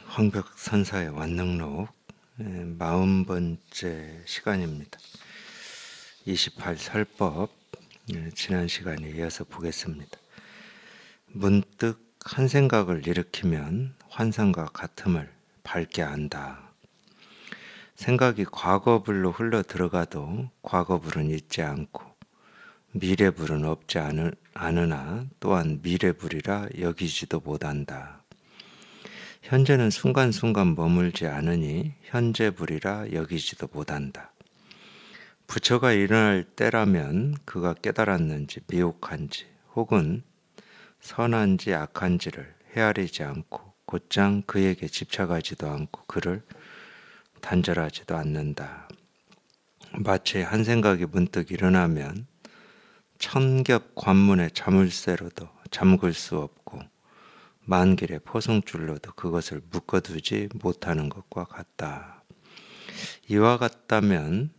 황벽선사의 완능록 40번째 시간입니다. 28설법 지난 시간에 이어서 보겠습니다. 문득 한 생각을 일으키면 환상과 같음을 밝게 안다. 생각이 과거불로 흘러 들어가도 과거불은 있지 않고 미래불은 없지 않으나 또한 미래불이라 여기지도 못한다. 현재는 순간순간 머물지 않으니 현재불이라 여기지도 못한다. 부처가 일어날 때라면 그가 깨달았는지 미혹한지 혹은 선한지 악한지를 헤아리지 않고 곧장 그에게 집착하지도 않고 그를 단절하지도 않는다. 마치 한 생각이 문득 일어나면 천겹 관문의 자물쇠로도 잠글 수 없고 만길의 포성줄로도 그것을 묶어두지 못하는 것과 같다. 이와 같다면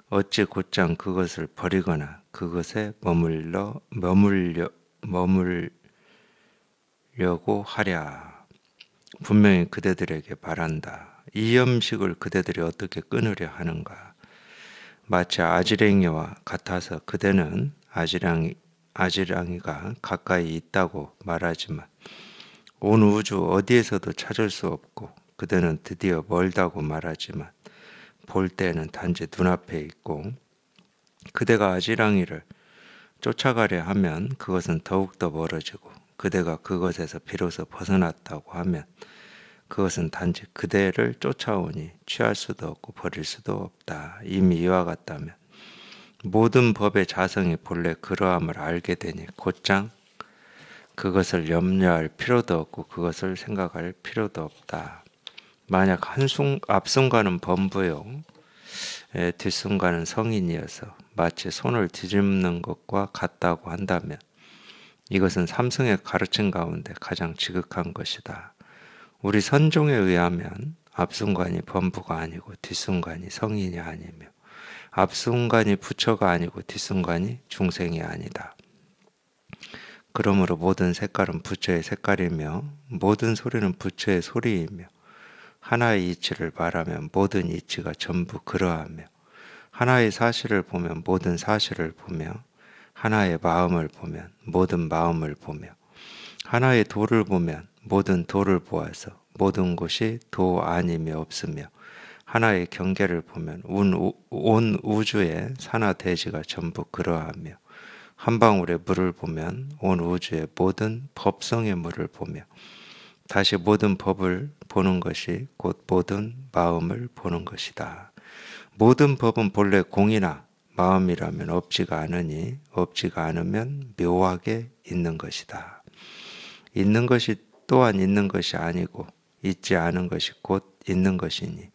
어찌 곧장 그것을 버리거나 그것에 머물려고 하랴. 분명히 그대들에게 말한다. 이 염식을 그대들이 어떻게 끊으려 하는가. 마치 아지랭이와 같아서 그대는 아지랑이가 가까이 있다고 말하지만 온 우주 어디에서도 찾을 수 없고 그대는 드디어 멀다고 말하지만 볼 때는 단지 눈앞에 있고 그대가 아지랑이를 쫓아가려 하면 그것은 더욱더 멀어지고 그대가 그것에서 비로소 벗어났다고 하면 그것은 단지 그대를 쫓아오니 취할 수도 없고 버릴 수도 없다. 이미 이와 같다면 모든 법의 자성이 본래 그러함을 알게 되니 곧장 그것을 염려할 필요도 없고 그것을 생각할 필요도 없다. 만약 앞순간은 범부요 뒷순간은 성인이어서 마치 손을 뒤집는 것과 같다고 한다면 이것은 삼승의 가르침 가운데 가장 지극한 것이다. 우리 선종에 의하면 앞순간이 범부가 아니고 뒷순간이 성인이 아니며 앞순간이 부처가 아니고 뒷순간이 중생이 아니다. 그러므로 모든 색깔은 부처의 색깔이며 모든 소리는 부처의 소리이며 하나의 이치를 말하면 모든 이치가 전부 그러하며 하나의 사실을 보면 모든 사실을 보며 하나의 마음을 보면 모든 마음을 보며 하나의 도를 보면 모든 도를 보아서 모든 곳이 도 아님이 없으며 하나의 경계를 보면 온 우주의 산하 대지가 전부 그러하며 한 방울의 물을 보면 온 우주의 모든 법성의 물을 보며 다시 모든 법을 보는 것이 곧 모든 마음을 보는 것이다. 모든 법은 본래 공이나 마음이라면 없지가 않으니 없지가 않으면 묘하게 있는 것이다. 있는 것이 또한 있는 것이 아니고 있지 않은 것이 곧 있는 것이니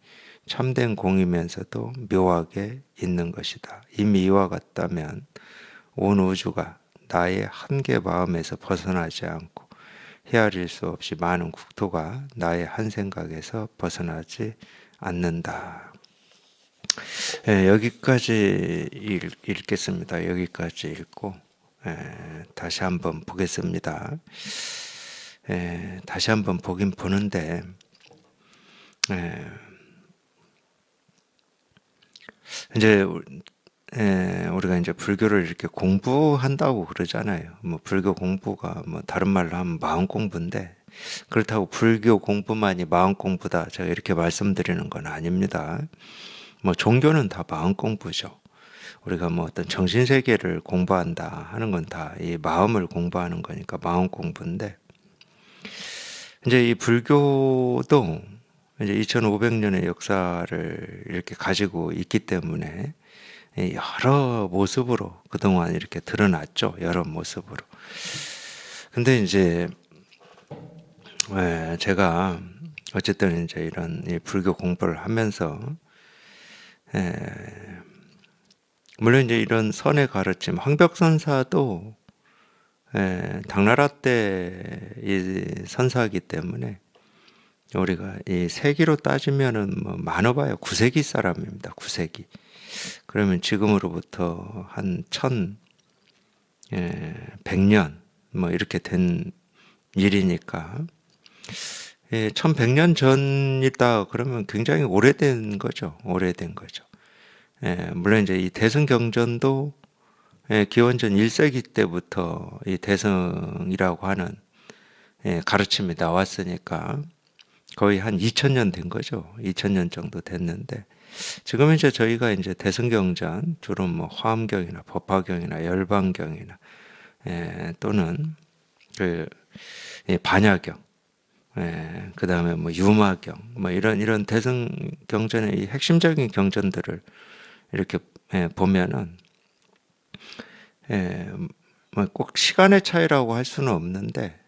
참된 공이면서도 묘하게 있는 것이다. 이미 이와 같다면 온 우주가 나의 한계 마음에서 벗어나지 않고 헤아릴 수 없이 많은 국토가 나의 한 생각에서 벗어나지 않는다. 여기까지 읽겠습니다. 여기까지 읽고 다시 한번 보겠습니다. 다시 한번 보긴 보는데 이제 우리가 이제 불교를 이렇게 공부한다고 그러잖아요. 뭐 불교 공부가 뭐 다른 말로 하면 마음 공부인데 그렇다고 불교 공부만이 마음 공부다. 제가 이렇게 말씀드리는 건 아닙니다. 뭐 종교는 다 마음 공부죠. 우리가 뭐 어떤 정신 세계를 공부한다 하는 건 다 이 마음을 공부하는 거니까 마음 공부인데 이제 이 불교도 이제 2500년의 역사를 이렇게 가지고 있기 때문에 여러 모습으로 그동안 이렇게 드러났죠. 여러 모습으로. 근데 이제 제가 어쨌든 이제 이런 불교 공부를 하면서 물론 이제 이런 선의 가르침, 황벽선사도 당나라 때 이 선사이기 때문에 우리가 이 세기로 따지면은 뭐 많아봐야 9세기 사람입니다. 9세기. 그러면 지금으로부터 한 1100년 뭐 이렇게 된 일이니까 1100년 전이다 그러면 굉장히 오래된 거죠. 오래된 거죠. 물론 이제 이 대승경전도 기원전 1세기 때부터 이 대승이라고 하는 가르침이 나왔으니까 거의 한 2000년 된 거죠. 2000년 정도 됐는데 지금 이제 저희가 이제 대승경전 주로 뭐 화엄경이나 법화경이나 열반경이나 또는 그 반야경, 그 다음에 뭐 유마경, 뭐 이런 대승경전의 이 핵심적인 경전들을 이렇게 보면은 뭐 꼭 시간의 차이라고 할 수는 없는데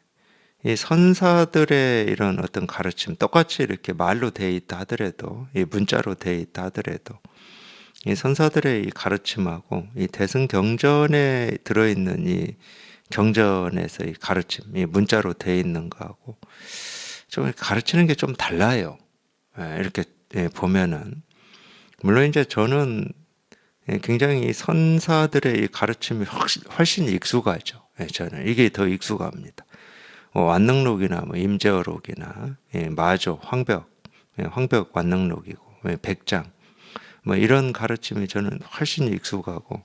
이 선사들의 이런 어떤 가르침 똑같이 이렇게 말로 돼 있다 하더라도 이 문자로 돼 있다 하더라도 이 선사들의 이 가르침하고 이 대승경전에 들어있는 이 경전에서 이 가르침 이 문자로 돼 있는 거하고 좀 가르치는 게 좀 달라요. 이렇게 보면은 물론 이제 저는 굉장히 선사들의 이 가르침이 훨씬 익숙하죠. 저는 이게 더 익숙합니다. 완능록이나 뭐 임재어록이나 마조, 황벽, 황벽 완능록이고 백장 뭐 이런 가르침이 저는 훨씬 익숙하고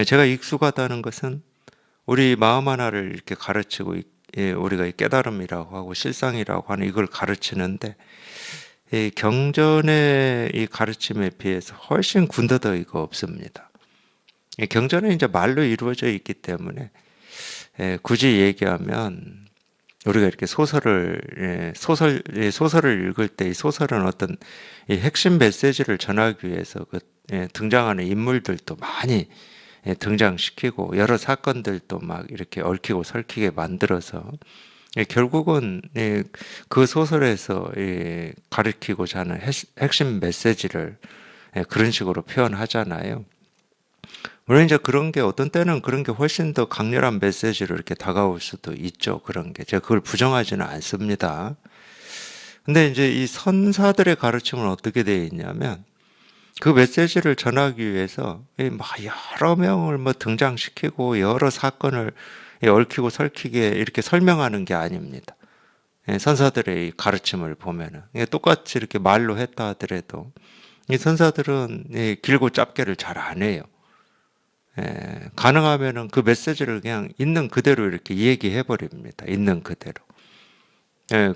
제가 익숙하다는 것은 우리 마음 하나를 이렇게 가르치고 우리가 이 깨달음이라고 하고 실상이라고 하는 이걸 가르치는데 이 경전의 이 가르침에 비해서 훨씬 군더더기가 없습니다. 경전은 이제 말로 이루어져 있기 때문에 굳이 얘기하면 우리가 이렇게 소설을 읽을 때 이 소설은 어떤 이 핵심 메시지를 전하기 위해서 등장하는 인물들도 많이 등장시키고 여러 사건들도 막 이렇게 얽히고 설키게 만들어서 결국은 그 소설에서 가르치고자 하는 핵심 메시지를 그런 식으로 표현하잖아요. 물론 이제 그런 게 어떤 때는 그런 게 훨씬 더 강렬한 메시지로 이렇게 다가올 수도 있죠. 그런 게 제가 그걸 부정하지는 않습니다. 근데 이제 이 선사들의 가르침은 어떻게 되어 있냐면 그 메시지를 전하기 위해서 막 여러 명을 뭐 등장시키고 여러 사건을 얽히고 설키게 이렇게 설명하는 게 아닙니다. 선사들의 이 가르침을 보면은 똑같이 이렇게 말로 했다 하더라도 이 선사들은 길고 짧게를 잘 안 해요. 가능하면은 그 메시지를 그냥 있는 그대로 이렇게 얘기해 버립니다. 있는 그대로.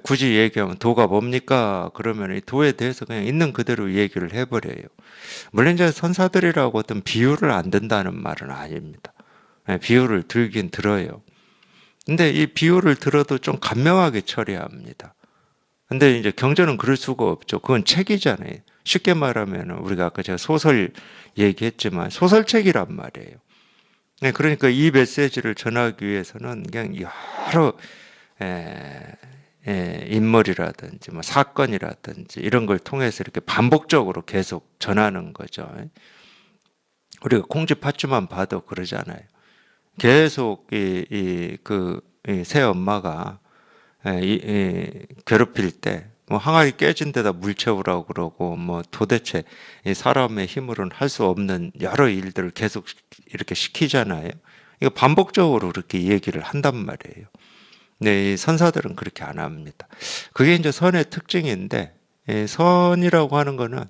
굳이 얘기하면 도가 뭡니까? 그러면 이 도에 대해서 그냥 있는 그대로 얘기를 해버려요. 물론 이제 선사들이라고 어떤 비유를 안 든다는 말은 아닙니다. 비유를 들긴 들어요. 근데 이 비유를 들어도 좀 간명하게 처리합니다. 근데 이제 경전은 그럴 수가 없죠. 그건 책이잖아요. 쉽게 말하면 우리가 아까 제가 소설 얘기했지만 소설책이란 말이에요. 그러니까 이 메시지를 전하기 위해서는 그냥 여러 인물이라든지 뭐 사건이라든지 이런 걸 통해서 이렇게 반복적으로 계속 전하는 거죠. 우리가 콩쥐팥쥐만 봐도 그러잖아요. 계속 새 엄마가 괴롭힐 때 뭐 항아리 깨진 데다 물 채우라고 그러고 뭐 도대체 이 사람의 힘으로는 할 수 없는 여러 일들을 계속 이렇게 시키잖아요. 이거 반복적으로 그렇게 얘기를 한단 말이에요. 네, 이 선사들은 그렇게 안 합니다. 그게 이제 선의 특징인데 선이라고 하는 거는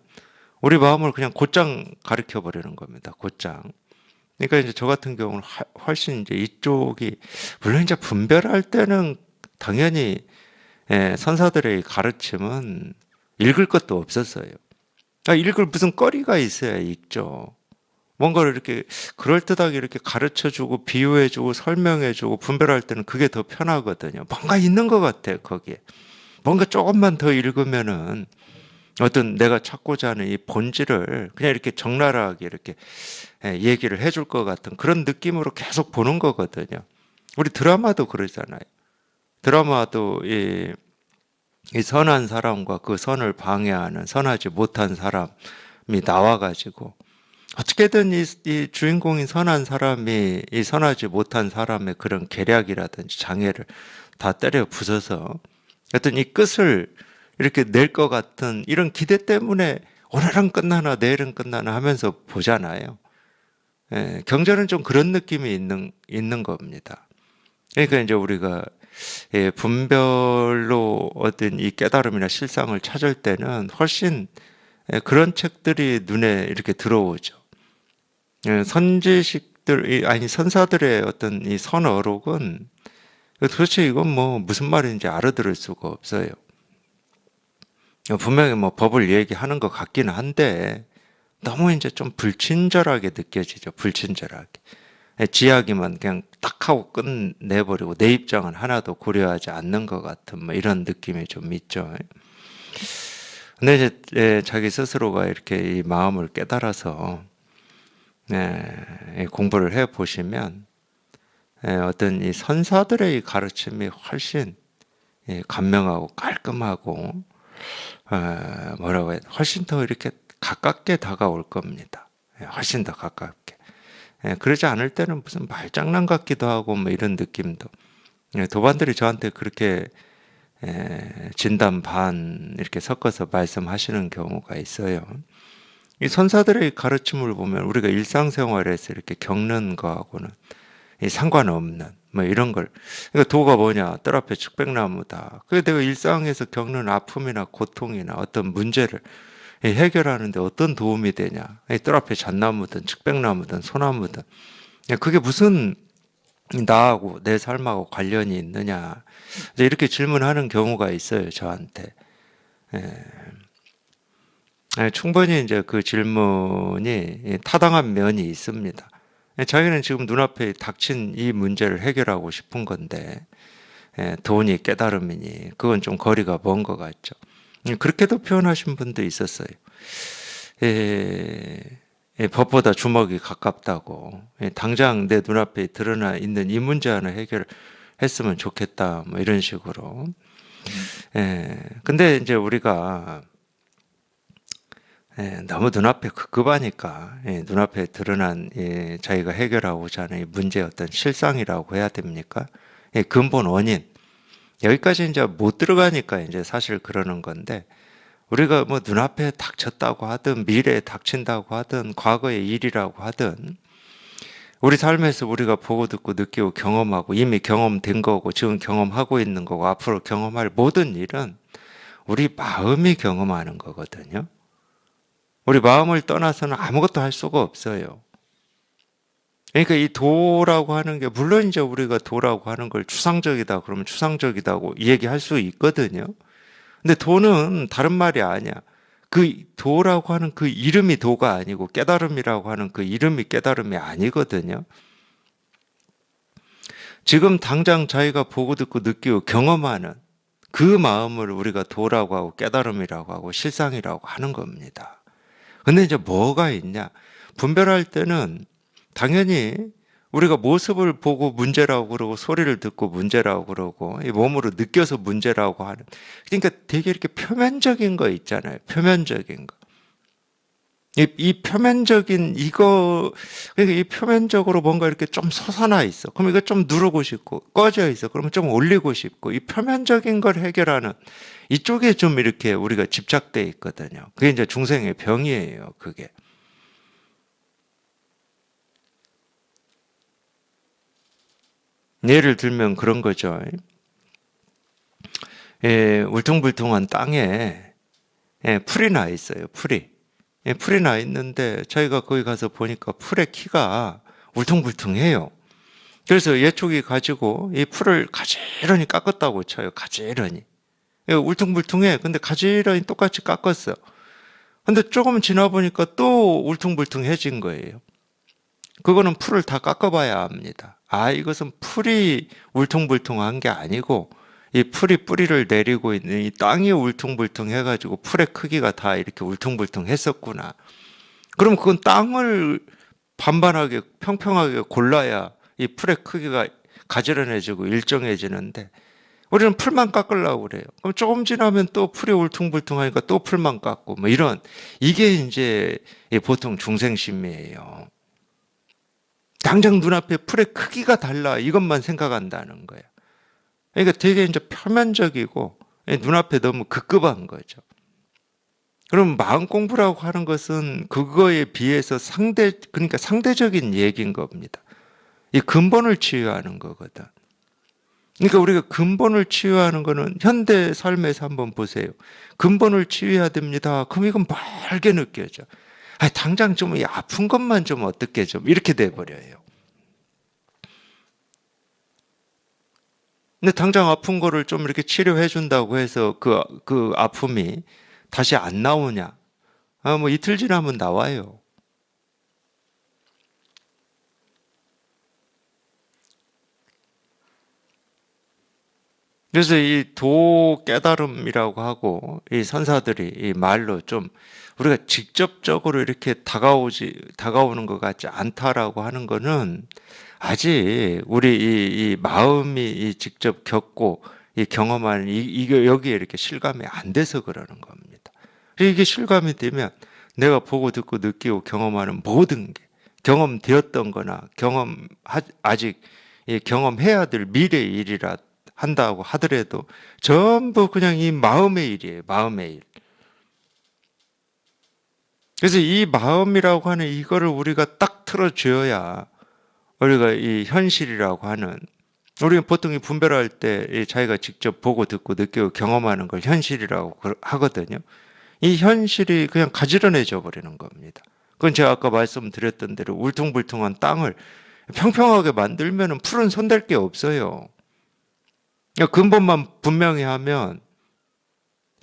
우리 마음을 그냥 곧장 가르쳐 버리는 겁니다. 곧장. 그러니까 이제 저 같은 경우는 훨씬 이제 이쪽이 물론 이제 분별할 때는 당연히 선사들의 가르침은 읽을 것도 없었어요. 읽을 무슨 거리가 있어야 읽죠. 뭔가를 이렇게 그럴듯하게 이렇게 가르쳐주고 비유해주고 설명해주고 분별할 때는 그게 더 편하거든요. 뭔가 있는 것 같아 거기에. 뭔가 조금만 더 읽으면은 어떤 내가 찾고자 하는 이 본질을 그냥 이렇게 적나라하게 이렇게 얘기를 해줄 것 같은 그런 느낌으로 계속 보는 거거든요. 우리 드라마도 그러잖아요. 드라마도 이 선한 사람과 그 선을 방해하는 선하지 못한 사람이 나와가지고 어떻게든 이 주인공인 선한 사람이 이 선하지 못한 사람의 그런 계략이라든지 장애를 다 때려 부숴서 어떤 이 끝을 이렇게 낼 것 같은 이런 기대 때문에 오늘은 끝나나 내일은 끝나나 하면서 보잖아요. 경전은 좀 그런 느낌이 있는 겁니다. 그러니까 이제 우리가 분별로 얻은 이 깨달음이나 실상을 찾을 때는 훨씬 그런 책들이 눈에 이렇게 들어오죠. 선지식들, 아니 선사들의 어떤 이 선어록은 도대체 이건 뭐 무슨 말인지 알아들을 수가 없어요. 분명히 뭐 법을 얘기하는 것 같기는 한데 너무 이제 좀 불친절하게 느껴지죠. 불친절하게. 지하기만 그냥 딱 하고 끝내버리고 내 입장은 하나도 고려하지 않는 것 같은 뭐 이런 느낌이 좀 있죠. 근데 이제 자기 스스로가 이렇게 이 마음을 깨달아서 공부를 해 보시면 어떤 이 선사들의 이 가르침이 훨씬 간명하고 깔끔하고 뭐라고 해야 훨씬 더 이렇게 가깝게 다가올 겁니다. 훨씬 더 가깝게. 그러지 않을 때는 무슨 말장난 같기도 하고 뭐 이런 느낌도. 도반들이 저한테 그렇게 진담 반 이렇게 섞어서 말씀하시는 경우가 있어요. 이 선사들의 가르침을 보면 우리가 일상생활에서 이렇게 겪는 거하고는 상관없는 뭐 이런 걸. 그러니까 도가 뭐냐? 뜰 앞에 측백나무다. 그게 내가 일상에서 겪는 아픔이나 고통이나 어떤 문제를 해결하는데 어떤 도움이 되냐? 뜰 앞에 잣나무든 측백나무든 소나무든 그게 무슨 나하고 내 삶하고 관련이 있느냐? 이렇게 질문하는 경우가 있어요, 저한테. 충분히 이제 그 질문이 타당한 면이 있습니다. 자기는 지금 눈앞에 닥친 이 문제를 해결하고 싶은 건데 돈이 깨달음이니 그건 좀 거리가 먼 것 같죠. 그렇게도 표현하신 분도 있었어요. 법보다 주먹이 가깝다고. 당장 내 눈앞에 드러나 있는 이 문제 하나 해결했으면 좋겠다. 뭐 이런 식으로. 근데 이제 우리가 너무 눈앞에 급급하니까 눈앞에 드러난 자기가 해결하고자 하는 이 문제의 어떤 실상이라고 해야 됩니까? 근본 원인. 여기까지 이제 못 들어가니까 이제 사실 그러는 건데 우리가 뭐 눈앞에 닥쳤다고 하든 미래에 닥친다고 하든 과거의 일이라고 하든 우리 삶에서 우리가 보고 듣고 느끼고 경험하고 이미 경험된 거고 지금 경험하고 있는 거고 앞으로 경험할 모든 일은 우리 마음이 경험하는 거거든요. 우리 마음을 떠나서는 아무것도 할 수가 없어요. 그러니까 이 도라고 하는 게 물론 이제 우리가 도라고 하는 걸 추상적이다 그러면 추상적이다고 얘기할 수 있거든요. 근데 도는 다른 말이 아니야. 그 도라고 하는 그 이름이 도가 아니고 깨달음이라고 하는 그 이름이 깨달음이 아니거든요. 지금 당장 자기가 보고 듣고 느끼고 경험하는 그 마음을 우리가 도라고 하고 깨달음이라고 하고 실상이라고 하는 겁니다. 근데 이제 뭐가 있냐? 분별할 때는 당연히 우리가 모습을 보고 문제라고 그러고 소리를 듣고 문제라고 그러고 이 몸으로 느껴서 문제라고 하는 그러니까 되게 이렇게 표면적인 거 있잖아요. 표면적인 거. 이 표면적인 이거 그러니까 이 표면적으로 뭔가 이렇게 좀 솟아나 있어. 그럼 이거 좀 누르고 싶고 꺼져 있어. 그러면 좀 올리고 싶고 이 표면적인 걸 해결하는 이쪽에 좀 이렇게 우리가 집착돼 있거든요. 그게 이제 중생의 병이에요. 그게. 예를 들면 그런 거죠. 울퉁불퉁한 땅에 풀이 나 있어요. 풀이. 풀이 나 있는데 저희가 거기 가서 보니까 풀의 키가 울퉁불퉁해요. 그래서 예촉이 가지고 이 풀을 가지런히 깎았다고 쳐요. 가지런히. 울퉁불퉁해. 근데 가지런히 똑같이 깎았어. 근데 조금 지나 보니까 또 울퉁불퉁해진 거예요. 그거는 풀을 다 깎아봐야 압니다. 아, 이것은 풀이 울퉁불퉁한 게 아니고 이 풀이 뿌리를 내리고 있는 이 땅이 울퉁불퉁해가지고 풀의 크기가 다 이렇게 울퉁불퉁했었구나. 그럼 그건 땅을 반반하게 평평하게 골라야 이 풀의 크기가 가지런해지고 일정해지는데 우리는 풀만 깎으려고 그래요. 그럼 조금 지나면 또 풀이 울퉁불퉁하니까 또 풀만 깎고 뭐 이런 이게 이제 보통 중생심이에요. 당장 눈앞에 풀의 크기가 달라 이것만 생각한다는 거예요. 그러니까 되게 이제 표면적이고 눈앞에 너무 급급한 거죠. 그럼 마음 공부라고 하는 것은 그거에 비해서 그러니까 상대적인 얘기인 겁니다. 이 근본을 치유하는 거거든. 그러니까 우리가 근본을 치유하는 거는 현대 삶에서 한번 보세요. 근본을 치유해야 됩니다. 그럼 이건 멀게 느껴져. 당장 좀 이 아픈 것만 좀 어떻게 좀 이렇게 돼버려요. 근데 당장 아픈 거를 좀 이렇게 치료해 준다고 해서 그 아픔이 다시 안 나오냐? 뭐 이틀 지나면 나와요. 그래서 이 도 깨달음이라고 하고 이 선사들이 이 말로 좀 우리가 직접적으로 이렇게 다가오는 것 같지 않다라고 하는 거는 아직 우리 이 마음이 이 직접 겪고 이 경험하는 이게 여기에 이렇게 실감이 안 돼서 그러는 겁니다. 이게 실감이 되면 내가 보고 듣고 느끼고 경험하는 모든 게 경험되었던 거나 아직 경험해야 될 미래의 일이라 한다고 하더라도 전부 그냥 이 마음의 일이에요. 마음의 일. 그래서 이 마음이라고 하는 이거를 우리가 딱 틀어줘야 우리가 이 현실이라고 하는 우리가 보통 이 분별할 때 자기가 직접 보고 듣고 느끼고 경험하는 걸 현실이라고 하거든요. 이 현실이 그냥 가지런해져 버리는 겁니다. 그건 제가 아까 말씀드렸던 대로 울퉁불퉁한 땅을 평평하게 만들면 풀은 손댈 게 없어요. 근본만 분명히 하면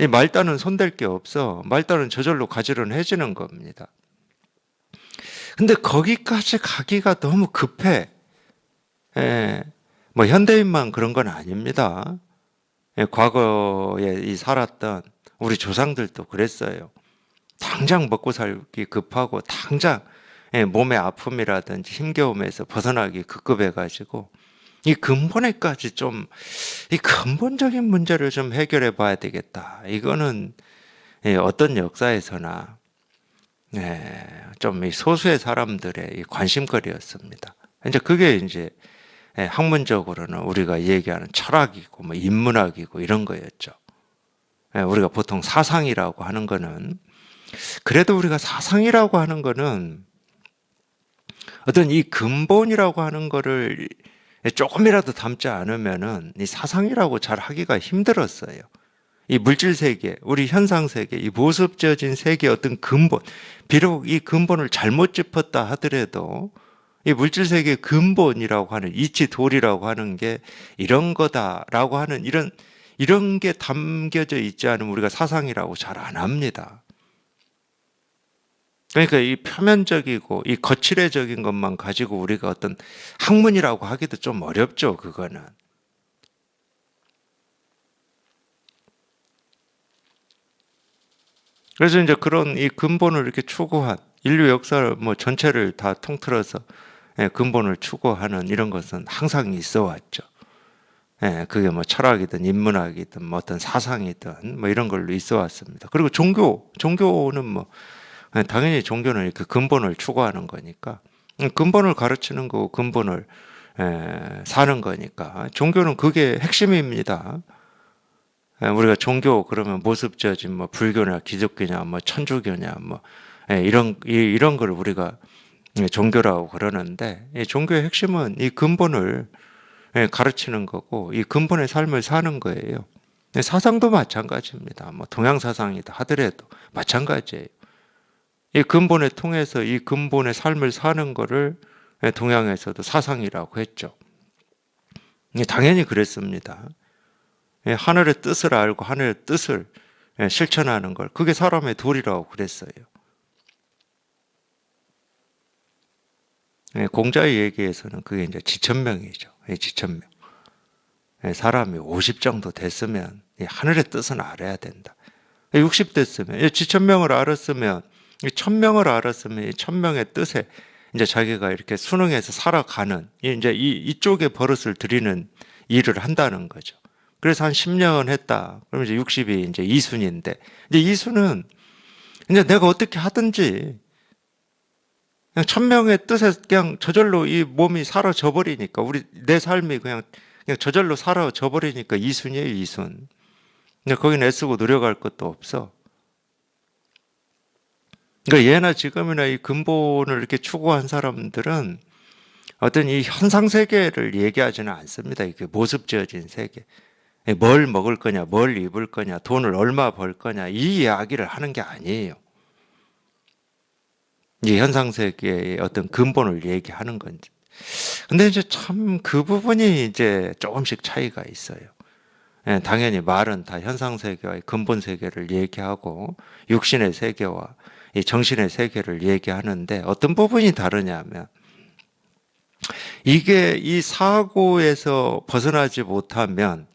이 말단은 손댈 게 없어. 말단은 저절로 가지런해지는 겁니다. 근데 거기까지 가기가 너무 급해. 예, 뭐 현대인만 그런 건 아닙니다. 예, 과거에 살았던 우리 조상들도 그랬어요. 당장 먹고 살기 급하고 당장 몸의 아픔이라든지 힘겨움에서 벗어나기 급급해가지고 이 근본에까지 좀 이 근본적인 문제를 좀 해결해 봐야 되겠다. 이거는 어떤 역사에서나 좀 이 소수의 사람들의 이 관심거리였습니다. 이제 그게 이제 학문적으로는 우리가 얘기하는 철학이고 뭐 인문학이고 이런 거였죠. 우리가 보통 사상이라고 하는 거는 그래도 우리가 사상이라고 하는 거는 어떤 이 근본이라고 하는 거를 조금이라도 담지 않으면은 이 사상이라고 잘 하기가 힘들었어요. 이 물질 세계, 우리 현상 세계, 이 모습지어진 세계의 어떤 근본, 비록 이 근본을 잘못 짚었다 하더라도 이 물질 세계의 근본이라고 하는 이치도리라고 하는 게 이런 거다라고 하는 이런 게 담겨져 있지 않으면 우리가 사상이라고 잘 안 합니다. 그러니까 이 표면적이고 이 거칠애적인 것만 가지고 우리가 어떤 학문이라고 하기도 좀 어렵죠, 그거는. 그래서 이제 그런 이 근본을 이렇게 추구한 인류 역사를 뭐 전체를 다 통틀어서 근본을 추구하는 이런 것은 항상 있어 왔죠. 그게 뭐 철학이든 인문학이든 뭐 어떤 사상이든 뭐 이런 걸로 있어 왔습니다. 그리고 종교는 뭐 당연히 종교는 이렇게 근본을 추구하는 거니까 근본을 가르치는 거고 근본을 사는 거니까 종교는 그게 핵심입니다. 우리가 종교 그러면 모습지어진 뭐 불교냐 기독교냐 뭐 천주교냐 뭐 이런 걸 우리가 종교라고 그러는데 이 종교의 핵심은 이 근본을 가르치는 거고 이 근본의 삶을 사는 거예요. 사상도 마찬가지입니다. 뭐 동양 사상이다 하더라도 마찬가지예요. 이 근본에 통해서 이 근본의 삶을 사는 거를 동양에서도 사상이라고 했죠. 당연히 그랬습니다. 하늘의 뜻을 알고 하늘의 뜻을 실천하는 걸 그게 사람의 도리라고 그랬어요. 공자의 얘기에서는 그게 이제 지천명이죠. 지천명. 사람이 50 정도 됐으면 하늘의 뜻은 알아야 된다. 60 됐으면 지천명을 알았으면 1000명을 알았으면 1000명의 뜻에 이제 자기가 이렇게 순응해서 살아가는 이제 이쪽에 버릇을 들이는 일을 한다는 거죠. 그래서 한 10년 했다. 그러면 이제 60이 이제 이순인데 이제 이순은 이제 내가 어떻게 하든지 그냥 1000명의 뜻에 그냥 저절로 이 몸이 사라져 버리니까 내 삶이 그냥 저절로 사라져 버리니까 이순이에요, 이순. 근데 거기는 애쓰고 노력할 것도 없어. 그러니까 예나 지금이나 이 근본을 이렇게 추구한 사람들은 어떤 이 현상 세계를 얘기하지는 않습니다. 이게 모습 지어진 세계. 뭘 먹을 거냐, 뭘 입을 거냐, 돈을 얼마 벌 거냐, 이 이야기를 하는 게 아니에요. 이 현상 세계의 어떤 근본을 얘기하는 건지. 근데 이제 참 그 부분이 이제 조금씩 차이가 있어요. 당연히 말은 다 현상 세계와 근본 세계를 얘기하고 육신의 세계와 이 정신의 세계를 얘기하는데 어떤 부분이 다르냐면 이게 이 사고에서 벗어나지 못하면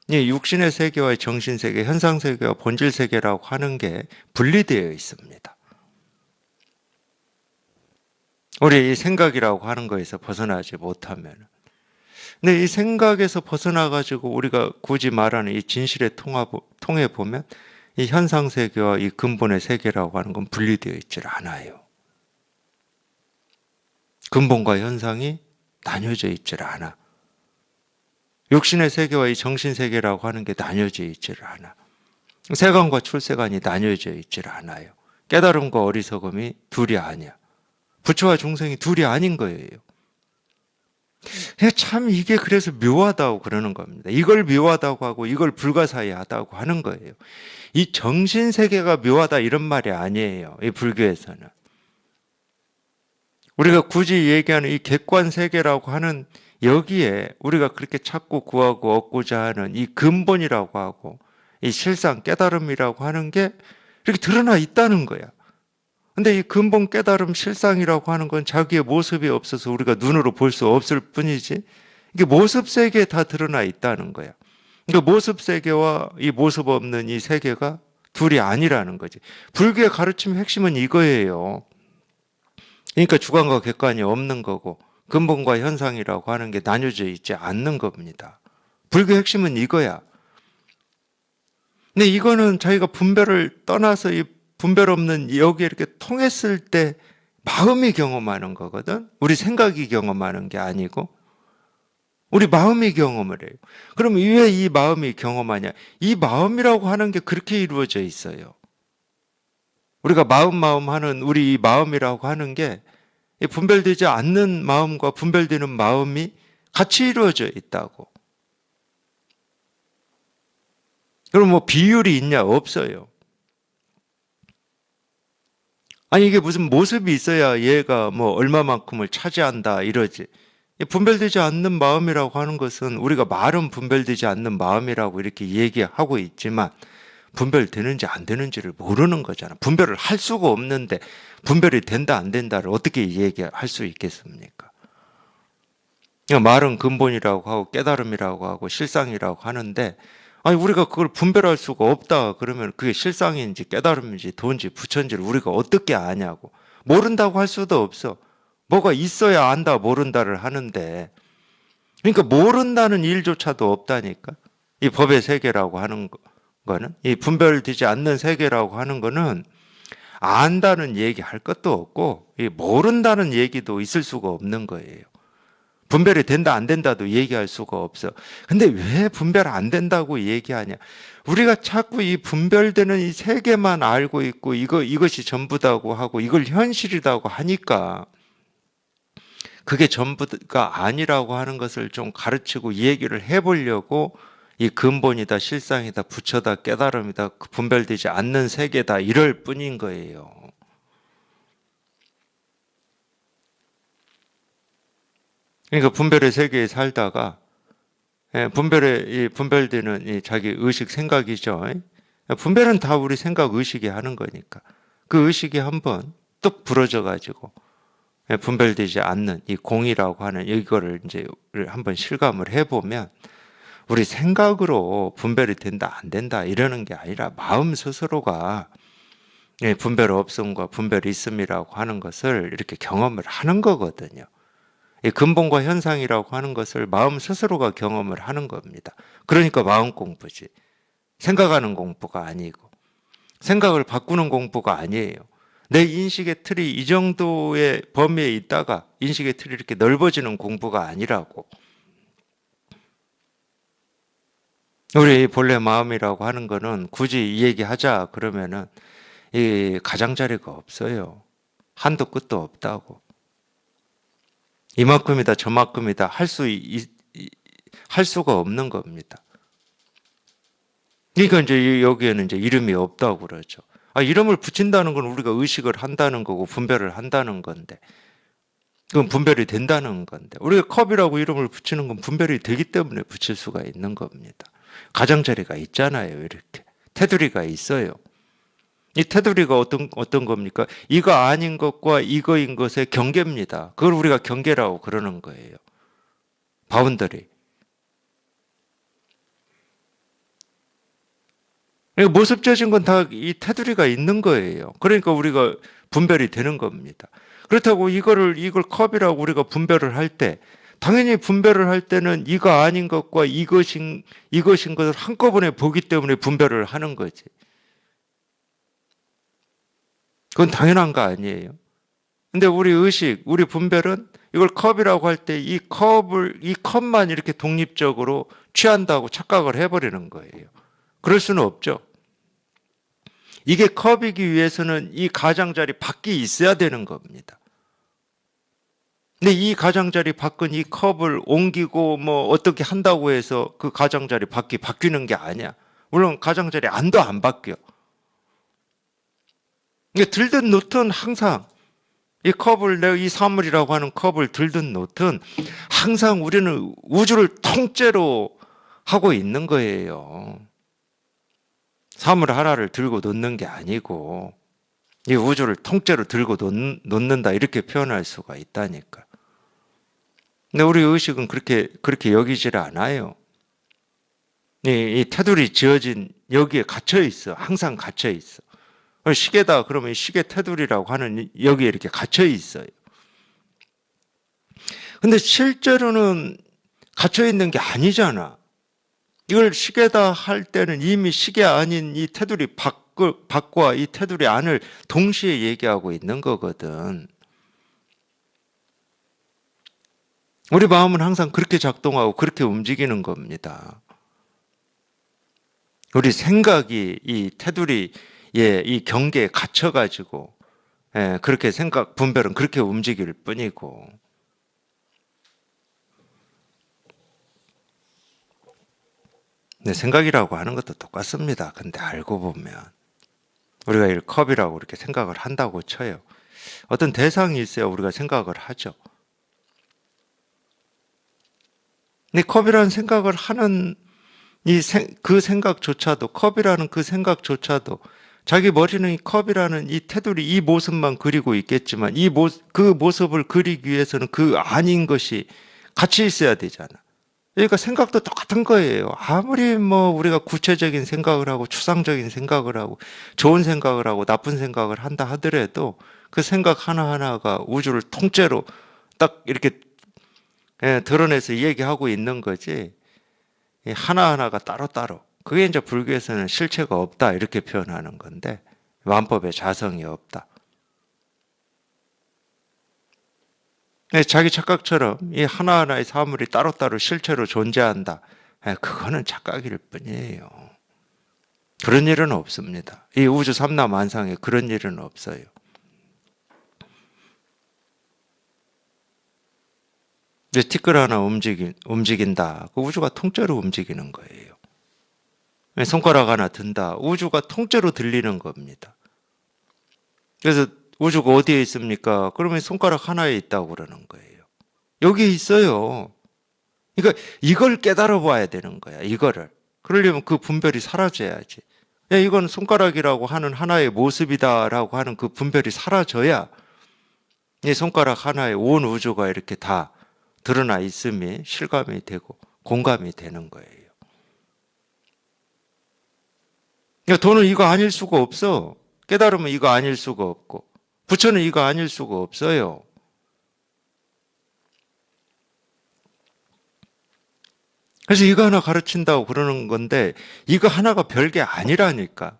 이 육신의 세계와 정신 세계, 현상 세계와 본질 세계라고 하는 게 분리되어 있습니다. 우리 이 생각이라고 하는 거에서 벗어나지 못하면. 근데 이 생각에서 벗어나가지고 우리가 굳이 말하는 이 진실의 통해 보면 이 현상 세계와 이 근본의 세계라고 하는 건 분리되어 있질 않아요. 근본과 현상이 나뉘어져 있질 않아. 육신의 세계와 이 정신 세계라고 하는 게 나뉘어져 있질 않아. 세간과 출세간이 나뉘어져 있질 않아요. 깨달음과 어리석음이 둘이 아니야. 부처와 중생이 둘이 아닌 거예요. 참 이게 그래서 묘하다고 그러는 겁니다. 이걸 묘하다고 하고 이걸 불가사의하다고 하는 거예요. 이 정신 세계가 묘하다 이런 말이 아니에요. 이 불교에서는. 우리가 굳이 얘기하는 이 객관 세계라고 하는 여기에 우리가 그렇게 찾고 구하고 얻고자 하는 이 근본이라고 하고 이 실상 깨달음이라고 하는 게 이렇게 드러나 있다는 거야. 근데 이 근본 깨달음 실상이라고 하는 건 자기의 모습이 없어서 우리가 눈으로 볼 수 없을 뿐이지 이게 모습 세계에 다 드러나 있다는 거야. 그러니까 모습 세계와 이 모습 없는 이 세계가 둘이 아니라는 거지. 불교의 가르침의 핵심은 이거예요. 그러니까 주관과 객관이 없는 거고 근본과 현상이라고 하는 게 나뉘어져 있지 않는 겁니다. 불교의 핵심은 이거야. 근데 이거는 자기가 분별을 떠나서 이 분별 없는 여기에 이렇게 통했을 때 마음이 경험하는 거거든. 우리 생각이 경험하는 게 아니고 우리 마음이 경험을 해요. 그럼 왜 이 마음이 경험하냐? 이 마음이라고 하는 게 그렇게 이루어져 있어요. 우리가 마음 하는 우리 이 마음이라고 하는 게 분별되지 않는 마음과 분별되는 마음이 같이 이루어져 있다고. 그럼 뭐 비율이 있냐? 없어요. 아니 이게 무슨 모습이 있어야 얘가 뭐 얼마만큼을 차지한다 이러지. 분별되지 않는 마음이라고 하는 것은 우리가 말은 분별되지 않는 마음이라고 이렇게 얘기하고 있지만 분별되는지 안 되는지를 모르는 거잖아. 분별을 할 수가 없는데 분별이 된다 안 된다를 어떻게 얘기할 수 있겠습니까? 말은 근본이라고 하고 깨달음이라고 하고 실상이라고 하는데 아니 우리가 그걸 분별할 수가 없다 그러면 그게 실상인지 깨달음인지 돈지 부처인지를 우리가 어떻게 아냐고. 모른다고 할 수도 없어. 뭐가 있어야 안다 모른다를 하는데 그러니까 모른다는 일조차도 없다니까. 이 법의 세계라고 하는 거는 이 분별되지 않는 세계라고 하는 거는 안다는 얘기 할 것도 없고 이 모른다는 얘기도 있을 수가 없는 거예요. 분별이 된다 안 된다도 얘기할 수가 없어. 근데 왜 분별 안 된다고 얘기하냐? 우리가 자꾸 이 분별되는 이 세계만 알고 있고 이것이 전부다고 하고 이걸 현실이라고 하니까 그게 전부가 아니라고 하는 것을 좀 가르치고 얘기를 해보려고 이 근본이다 실상이다 부처다 깨달음이다 분별되지 않는 세계다 이럴 뿐인 거예요. 그러니까 분별의 세계에 살다가 분별되는 이 자기 의식 생각이죠. 분별은 다 우리 생각 의식이 하는 거니까 그 의식이 한번 뚝 부러져 가지고 분별되지 않는 이 공이라고 하는 이거를 이제 한번 실감을 해보면 우리 생각으로 분별이 된다 안 된다 이러는 게 아니라 마음 스스로가 분별 없음과 분별 있음이라고 하는 것을 이렇게 경험을 하는 거거든요. 이 근본과 현상이라고 하는 것을 마음 스스로가 경험을 하는 겁니다. 그러니까 마음 공부지. 생각하는 공부가 아니고 생각을 바꾸는 공부가 아니에요. 내 인식의 틀이 이 정도의 범위에 있다가 인식의 틀이 이렇게 넓어지는 공부가 아니라고. 우리 본래 마음이라고 하는 거는 굳이 이 얘기하자 그러면은 이 가장자리가 없어요. 한도 끝도 없다고. 이만큼이다 저만큼이다 할 수가 없는 겁니다. 그러니까 이제 여기에는 이제 이름이 없다고 그러죠. 이름을 붙인다는 건 우리가 의식을 한다는 거고 분별을 한다는 건데, 그건 분별이 된다는 건데, 우리가 컵이라고 이름을 붙이는 건 분별이 되기 때문에 붙일 수가 있는 겁니다. 가장자리가 있잖아요. 이렇게 테두리가 있어요. 이 테두리가 어떤 겁니까? 이거 아닌 것과 이거인 것의 경계입니다. 그걸 우리가 경계라고 그러는 거예요. 바운더리. 모습져진 건 다 이 테두리가 있는 거예요. 그러니까 우리가 분별이 되는 겁니다. 그렇다고 이걸 컵이라고 우리가 분별을 할 때, 당연히 분별을 할 때는 이거 아닌 것과 이것인 것을 한꺼번에 보기 때문에 분별을 하는 거지. 그건 당연한 거 아니에요. 근데 우리 의식, 우리 분별은 이걸 컵이라고 할 때 이 컵만 이렇게 독립적으로 취한다고 착각을 해버리는 거예요. 그럴 수는 없죠. 이게 컵이기 위해서는 이 가장자리 밖이 있어야 되는 겁니다. 근데 이 가장자리 밖은 이 컵을 옮기고 뭐 어떻게 한다고 해서 그 가장자리 밖이 바뀌는 게 아니야. 물론 가장자리 안도 안 바뀌어. 이게 들든 놓든 항상 이 컵을 내가 이 사물이라고 하는 컵을 들든 놓든 항상 우리는 우주를 통째로 하고 있는 거예요. 사물 하나를 들고 놓는 게 아니고 이 우주를 통째로 들고 놓는다 이렇게 표현할 수가 있다니까. 근데 우리 의식은 그렇게 여기질 않아요. 이 테두리 지어진 여기에 갇혀 있어. 항상 갇혀 있어. 시계다 그러면 시계 테두리라고 하는 여기에 이렇게 갇혀 있어요. 근데 실제로는 갇혀 있는 게 아니잖아. 이걸 시계다 할 때는 이미 시계 아닌 이 테두리 밖과 이 테두리 안을 동시에 얘기하고 있는 거거든. 우리 마음은 항상 그렇게 작동하고 그렇게 움직이는 겁니다. 우리 생각이 이 테두리의 이 경계에 갇혀가지고 그렇게 분별은 그렇게 움직일 뿐이고. 내 생각이라고 하는 것도 똑같습니다. 근데 알고 보면 우리가 이 컵이라고 이렇게 생각을 한다고 쳐요. 어떤 대상이 있어야 우리가 생각을 하죠. 근데 컵이라는 생각을 하는 그 생각조차도, 컵이라는 그 생각조차도 자기 머리는 이 컵이라는 이 테두리 이 모습만 그리고 있겠지만 그 모습을 그리기 위해서는 그 아닌 것이 같이 있어야 되잖아. 그러니까 생각도 똑같은 거예요. 아무리 뭐 우리가 구체적인 생각을 하고 추상적인 생각을 하고 좋은 생각을 하고 나쁜 생각을 한다 하더라도 그 생각 하나하나가 우주를 통째로 딱 이렇게 드러내서 얘기하고 있는 거지. 하나하나가 따로따로. 그게 이제 불교에서는 실체가 없다 이렇게 표현하는 건데 완법에 자성이 없다. 자기 착각처럼 이 하나하나의 사물이 따로따로 실체로 존재한다. 그거는 착각일 뿐이에요. 그런 일은 없습니다. 이 우주 삼라만상에 그런 일은 없어요. 티끌 하나 움직인다. 그 우주가 통째로 움직이는 거예요. 손가락 하나 든다. 우주가 통째로 들리는 겁니다. 그래서 우주가 어디에 있습니까? 그러면 손가락 하나에 있다고 그러는 거예요. 여기 있어요. 그러니까 이걸 깨달아 봐야 되는 거야. 이거를. 그러려면 그 분별이 사라져야지. 이건 손가락이라고 하는 하나의 모습이다라고 하는 그 분별이 사라져야 이 손가락 하나에 온 우주가 이렇게 다 드러나 있음이 실감이 되고 공감이 되는 거예요. 그러니까 돈은 이거 아닐 수가 없어. 깨달으면 이거 아닐 수가 없고 부처는 이거 아닐 수가 없어요. 그래서 이거 하나 가르친다고 그러는 건데 이거 하나가 별게 아니라니까.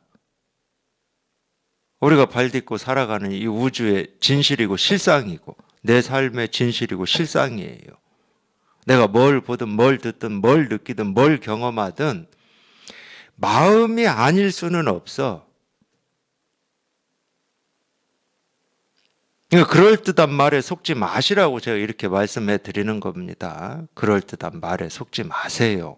우리가 발딛고 살아가는 이 우주의 진실이고 실상이고 내 삶의 진실이고 실상이에요. 내가 뭘 보든 뭘 듣든 뭘 느끼든 뭘 경험하든 마음이 아닐 수는 없어. 그러니까 그럴듯한 말에 속지 마시라고 제가 이렇게 말씀해 드리는 겁니다. 그럴듯한 말에 속지 마세요.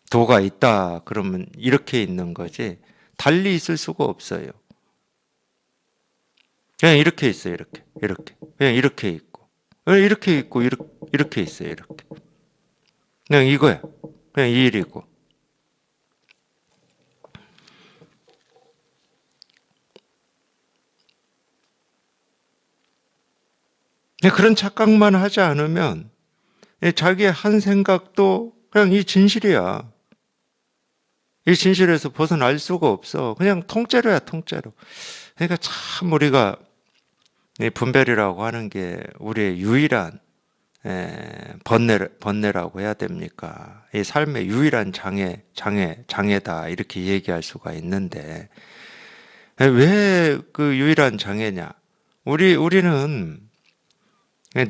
도가 있다 그러면 이렇게 있는 거지 달리 있을 수가 없어요. 그냥 이렇게 있어요. 이렇게 그냥 이렇게 있고 이렇게 있고 이렇게 있어요. 이렇게 그냥 이거야. 그냥 이 일이고. 그런 착각만 하지 않으면 자기의 한 생각도 그냥 이 진실이야. 이 진실에서 벗어날 수가 없어. 그냥 통째로야, 통째로. 그러니까 참 우리가 이 분별이라고 하는 게 우리의 유일한 번뇌라고 해야 됩니까? 이 삶의 유일한 장애다 이렇게 얘기할 수가 있는데 왜 그 유일한 장애냐? 우리는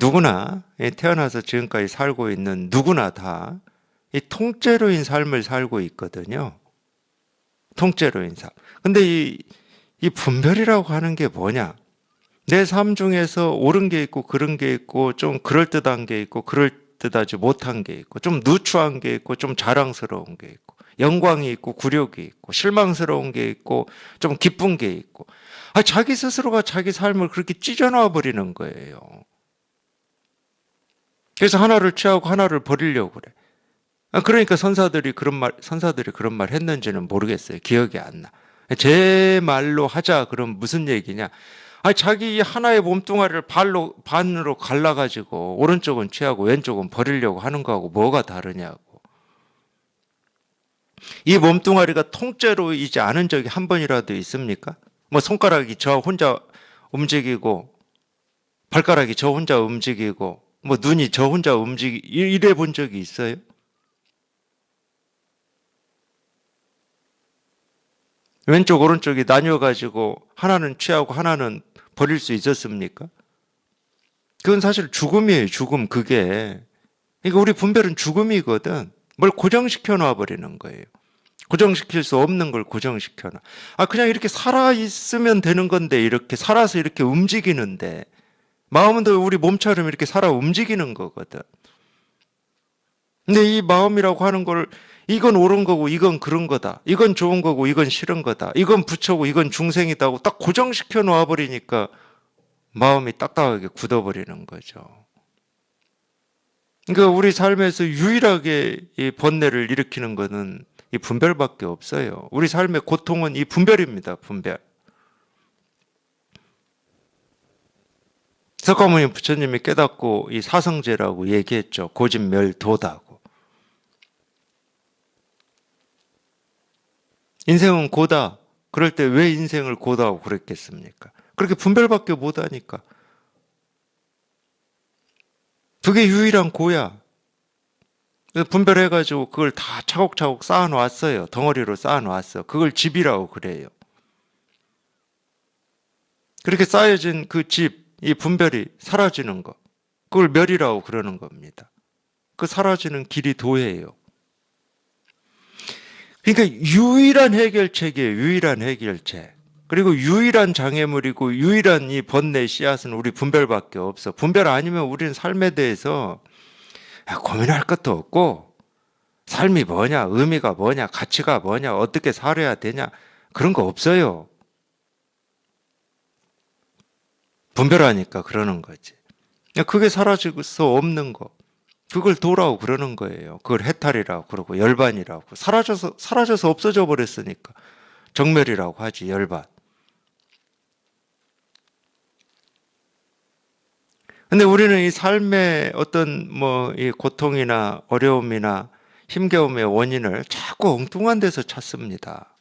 누구나 태어나서 지금까지 살고 있는 누구나 다 이 통째로인 삶을 살고 있거든요. 통째로인 삶. 근데 이 분별이라고 하는 게 뭐냐? 내 삶 중에서 옳은 게 있고 그른 게 있고 좀 그럴듯한 게 있고 그럴듯하지 못한 게 있고 좀 누추한 게 있고 좀 자랑스러운 게 있고 영광이 있고 굴욕이 있고 실망스러운 게 있고 좀 기쁜 게 있고 자기 스스로가 자기 삶을 그렇게 찢어놔 버리는 거예요. 그래서 하나를 취하고 하나를 버리려고 그래. 그러니까 선사들이 그런 말 했는지는 모르겠어요. 기억이 안 나. 제 말로 하자 그럼 무슨 얘기냐? 자기 하나의 몸뚱아리를 반으로 갈라가지고 오른쪽은 취하고 왼쪽은 버리려고 하는 거하고 뭐가 다르냐고. 이 몸뚱아리가 통째로이지 않은 적이 한 번이라도 있습니까? 뭐 손가락이 저 혼자 움직이고 발가락이 저 혼자 움직이고 뭐 눈이 저 혼자 이래 본 적이 있어요? 왼쪽 오른쪽이 나뉘어가지고 하나는 취하고 하나는 버릴 수 있었습니까? 그건 사실 죽음이에요. 죽음 그게. 그러니까 우리 분별은 죽음이거든. 뭘 고정시켜 놔 버리는 거예요. 고정시킬 수 없는 걸 고정시켜 놔. 그냥 이렇게 살아 있으면 되는 건데 이렇게 살아서 이렇게 움직이는데 마음은 또 우리 몸처럼 이렇게 살아 움직이는 거거든. 근데 이 마음이라고 하는 걸 이건 옳은 거고 이건 그런 거다. 이건 좋은 거고 이건 싫은 거다. 이건 부처고 이건 중생이다고 딱 고정시켜 놓아 버리니까 마음이 딱딱하게 굳어버리는 거죠. 그러니까 우리 삶에서 유일하게 이 번뇌를 일으키는 것은 이 분별밖에 없어요. 우리 삶의 고통은 이 분별입니다. 분별. 석가모니 부처님이 깨닫고 이 사성제라고 얘기했죠. 고진멸도다고. 인생은 고다. 그럴 때 왜 인생을 고다고 그랬겠습니까? 그렇게 분별밖에 못하니까. 그게 유일한 고야. 분별해가지고 그걸 다 차곡차곡 쌓아놨어요. 덩어리로 쌓아놨어. 그걸 집이라고 그래요. 그렇게 쌓여진 그 집, 이 분별이 사라지는 거. 그걸 멸이라고 그러는 겁니다. 그 사라지는 길이 도예요. 그러니까 유일한 해결책이에요. 유일한 해결책. 그리고 유일한 장애물이고 유일한 이 번뇌 씨앗은 우리 분별밖에 없어. 분별 아니면 우리는 삶에 대해서 고민할 것도 없고 삶이 뭐냐, 의미가 뭐냐, 가치가 뭐냐, 어떻게 살아야 되냐 그런 거 없어요. 분별하니까 그러는 거지. 그게 사라질 수 없는 거. 그걸 도라고 그러는 거예요. 그걸 해탈이라고 그러고 열반이라고. 사라져서 없어져 버렸으니까. 정멸이라고 하지, 열반. 근데 우리는 이 삶의 어떤 이 고통이나 어려움이나 힘겨움의 원인을 자꾸 엉뚱한 데서 찾습니다.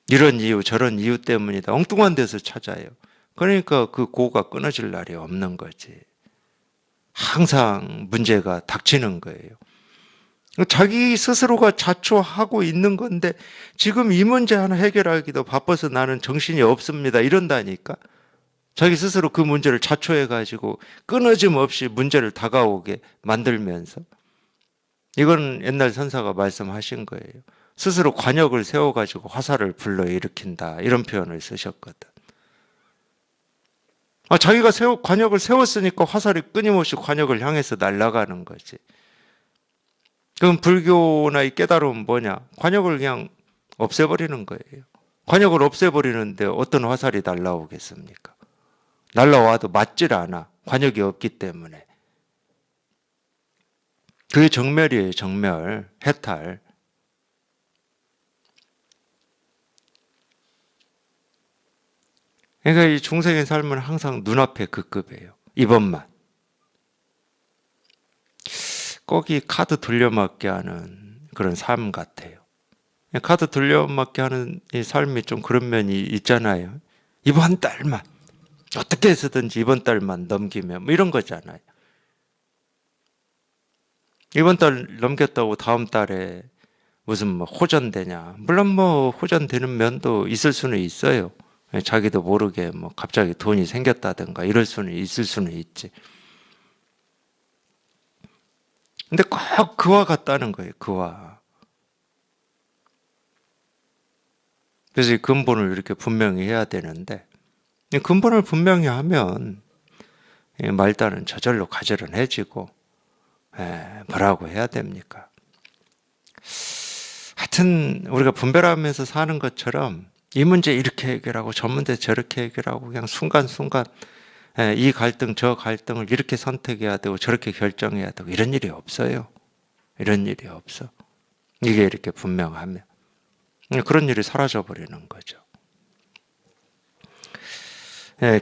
이런 이유, 저런 이유 때문이다. 엉뚱한 데서 찾아요. 그러니까 그 고가 끊어질 날이 없는 거지. 항상 문제가 닥치는 거예요. 자기 스스로가 자초하고 있는 건데 지금 이 문제 하나 해결하기도 바빠서 나는 정신이 없습니다. 이런다니까. 자기 스스로 그 문제를 자초해가지고 끊어짐 없이 문제를 다가오게 만들면서 이건 옛날 선사가 말씀하신 거예요. 스스로 관역을 세워가지고 화살을 불러일으킨다. 이런 표현을 쓰셨거든. 자기가 관역을 세웠으니까 화살이 끊임없이 관역을 향해서 날아가는 거지. 그럼 불교나 이 깨달음은 뭐냐? 관역을 그냥 없애버리는 거예요. 관역을 없애버리는데 어떤 화살이 날아오겠습니까? 날아와도 맞질 않아. 관역이 없기 때문에. 그게 정멸이에요. 정멸, 해탈. 그러니까 이 중생의 삶은 항상 눈앞에 그 급이에요. 이번만. 꼭 이 카드 돌려막기 하는 그런 삶 같아요. 카드 돌려막기 하는 이 삶이 좀 그런 면이 있잖아요. 이번 달만. 어떻게 해서든지 이번 달만 넘기면 뭐 이런 거잖아요. 이번 달 넘겼다고 다음 달에 무슨 뭐 호전되냐. 물론 뭐 호전되는 면도 있을 수는 있어요. 자기도 모르게 뭐 갑자기 돈이 생겼다든가 이럴 수는 있을 수는 있지. 근데 꼭 그와 같다는 거예요. 그와. 그래서 이 근본을 이렇게 분명히 해야 되는데 이 근본을 분명히 하면 말단은 저절로 가지런해지고 뭐라고 해야 됩니까? 하여튼 우리가 분별하면서 사는 것처럼 이 문제 이렇게 해결하고 저 문제 저렇게 해결하고 그냥 순간순간 이 갈등 저 갈등을 이렇게 선택해야 되고 저렇게 결정해야 되고 이런 일이 없어요. 이런 일이 없어. 이게 이렇게 분명하면 그런 일이 사라져 버리는 거죠.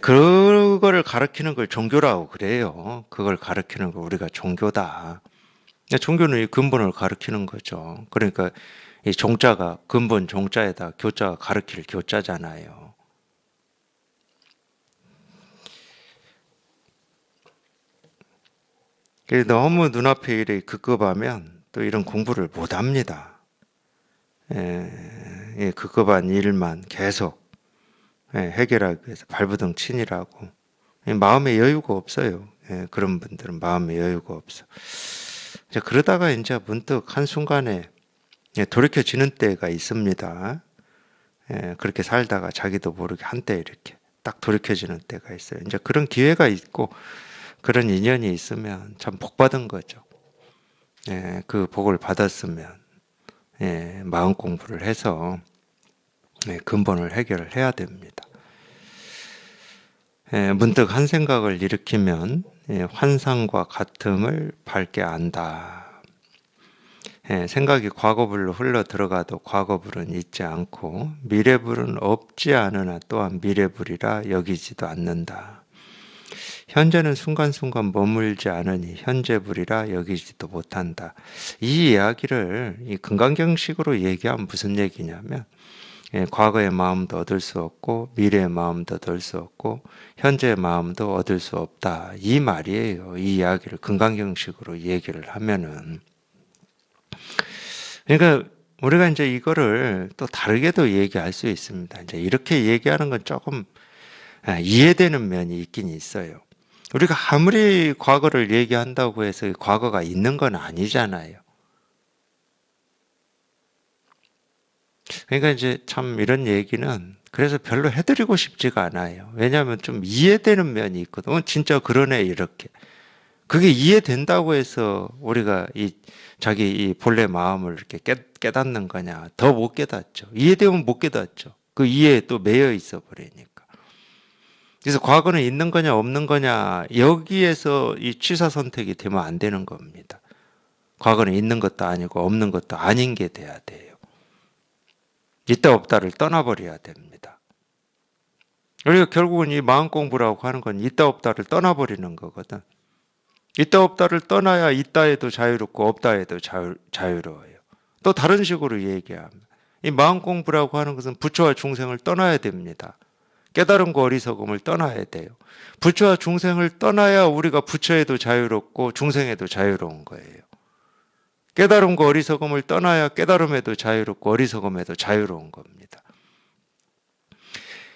그거를 가르치는 걸 종교라고 그래요. 그걸 가르치는 걸 우리가 종교다. 종교는 이 근본을 가르치는 거죠. 그러니까 이 종자가 근본 종자에다 교자가 가르칠 교자잖아요. 너무 눈앞에 일이 급급하면 또 이런 공부를 못 합니다. 급급한 일만 계속 해결하기 위해서 발버둥 치니라고 마음의 여유가 없어요. 그런 분들은 마음의 여유가 없어. 이제 그러다가 이제 문득 한순간에 돌이켜지는 때가 있습니다. 그렇게 살다가 자기도 모르게 한때 이렇게 딱 돌이켜지는 때가 있어요. 이제 그런 기회가 있고 그런 인연이 있으면 참 복 받은 거죠. 그 복을 받았으면 마음 공부를 해서 근본을 해결을 해야 됩니다. 문득 한 생각을 일으키면 환상과 같음을 밝게 안다. 생각이 과거불로 흘러 들어가도 과거불은 있지 않고 미래불은 없지 않으나 또한 미래불이라 여기지도 않는다. 현재는 순간순간 머물지 않으니 현재불이라 여기지도 못한다. 이 이야기를 이 금강경식으로 얘기하면 무슨 얘기냐면 과거의 마음도 얻을 수 없고 미래의 마음도 얻을 수 없고 현재의 마음도 얻을 수 없다. 이 말이에요. 이 이야기를 금강경식으로 얘기를 하면은 그러니까 우리가 이제 이거를 또 다르게도 얘기할 수 있습니다. 이제 이렇게 얘기하는 건 조금 이해되는 면이 있긴 있어요. 우리가 아무리 과거를 얘기한다고 해서 과거가 있는 건 아니잖아요. 그러니까 이제 참 이런 얘기는 그래서 별로 해드리고 싶지가 않아요. 왜냐하면 좀 이해되는 면이 있거든. 진짜 그러네 이렇게. 그게 이해된다고 해서 우리가 자기 이 본래 마음을 이렇게 깨닫는 거냐? 더 못 깨닫죠. 이해되면 못 깨닫죠. 그 이해에 또 매여 있어 버리니까. 그래서 과거는 있는 거냐 없는 거냐 여기에서 이 취사 선택이 되면 안 되는 겁니다. 과거는 있는 것도 아니고 없는 것도 아닌 게 돼야 돼요. 있다 없다를 떠나버려야 됩니다. 그리고 결국은 이 마음 공부라고 하는 건 있다 없다를 떠나버리는 거거든. 있다 없다를 떠나야 있다에도 자유롭고 없다에도 자유로워요. 또 다른 식으로 얘기하면 이 마음 공부라고 하는 것은 부처와 중생을 떠나야 됩니다. 깨달음과 어리석음을 떠나야 돼요. 부처와 중생을 떠나야 우리가 부처에도 자유롭고 중생에도 자유로운 거예요. 깨달음과 어리석음을 떠나야 깨달음에도 자유롭고 어리석음에도 자유로운 겁니다.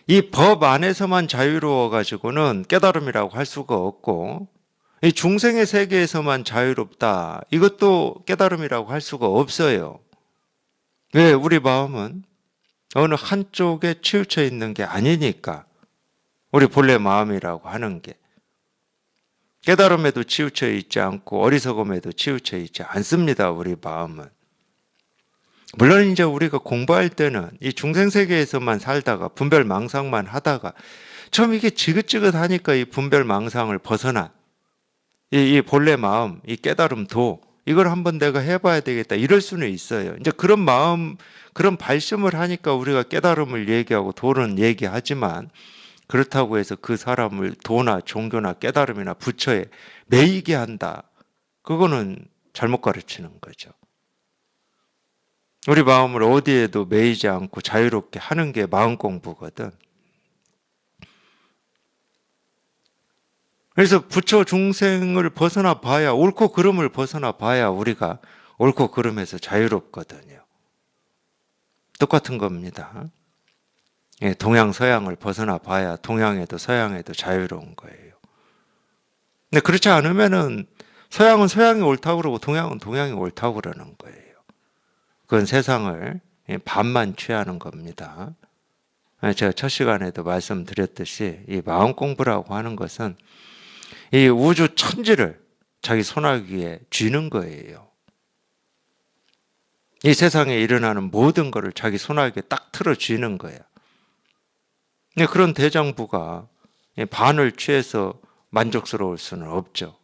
이 법 안에서만 자유로워 가지고는 깨달음이라고 할 수가 없고 이 중생의 세계에서만 자유롭다. 이것도 깨달음이라고 할 수가 없어요. 왜? 우리 마음은 어느 한쪽에 치우쳐 있는 게 아니니까. 우리 본래 마음이라고 하는 게. 깨달음에도 치우쳐 있지 않고 어리석음에도 치우쳐 있지 않습니다. 우리 마음은. 물론 이제 우리가 공부할 때는 이 중생세계에서만 살다가 분별망상만 하다가 좀 이게 지긋지긋하니까 이 분별망상을 벗어난 이 본래 마음, 이 깨달음도 이걸 한번 내가 해봐야 되겠다 이럴 수는 있어요. 이제 그런 마음, 그런 발심을 하니까 우리가 깨달음을 얘기하고 도는 얘기하지만 그렇다고 해서 그 사람을 도나 종교나 깨달음이나 부처에 매이게 한다. 그거는 잘못 가르치는 거죠. 우리 마음을 어디에도 매이지 않고 자유롭게 하는 게 마음 공부거든. 그래서 부처 중생을 벗어나 봐야, 옳고 그름을 벗어나 봐야 우리가 옳고 그름에서 자유롭거든요. 똑같은 겁니다. 동양 서양을 벗어나 봐야 동양에도 서양에도 자유로운 거예요. 근데 그렇지 않으면은 서양은 서양이 옳다고 그러고 동양은 동양이 옳다고 그러는 거예요. 그건 세상을 반만 취하는 겁니다. 제가 첫 시간에도 말씀드렸듯이 이 마음 공부라고 하는 것은 이 우주 천지를 자기 손아귀에 쥐는 거예요. 이 세상에 일어나는 모든 것을 자기 손아귀에 딱 틀어 쥐는 거예요. 그런 대장부가 반을 취해서 만족스러울 수는 없죠.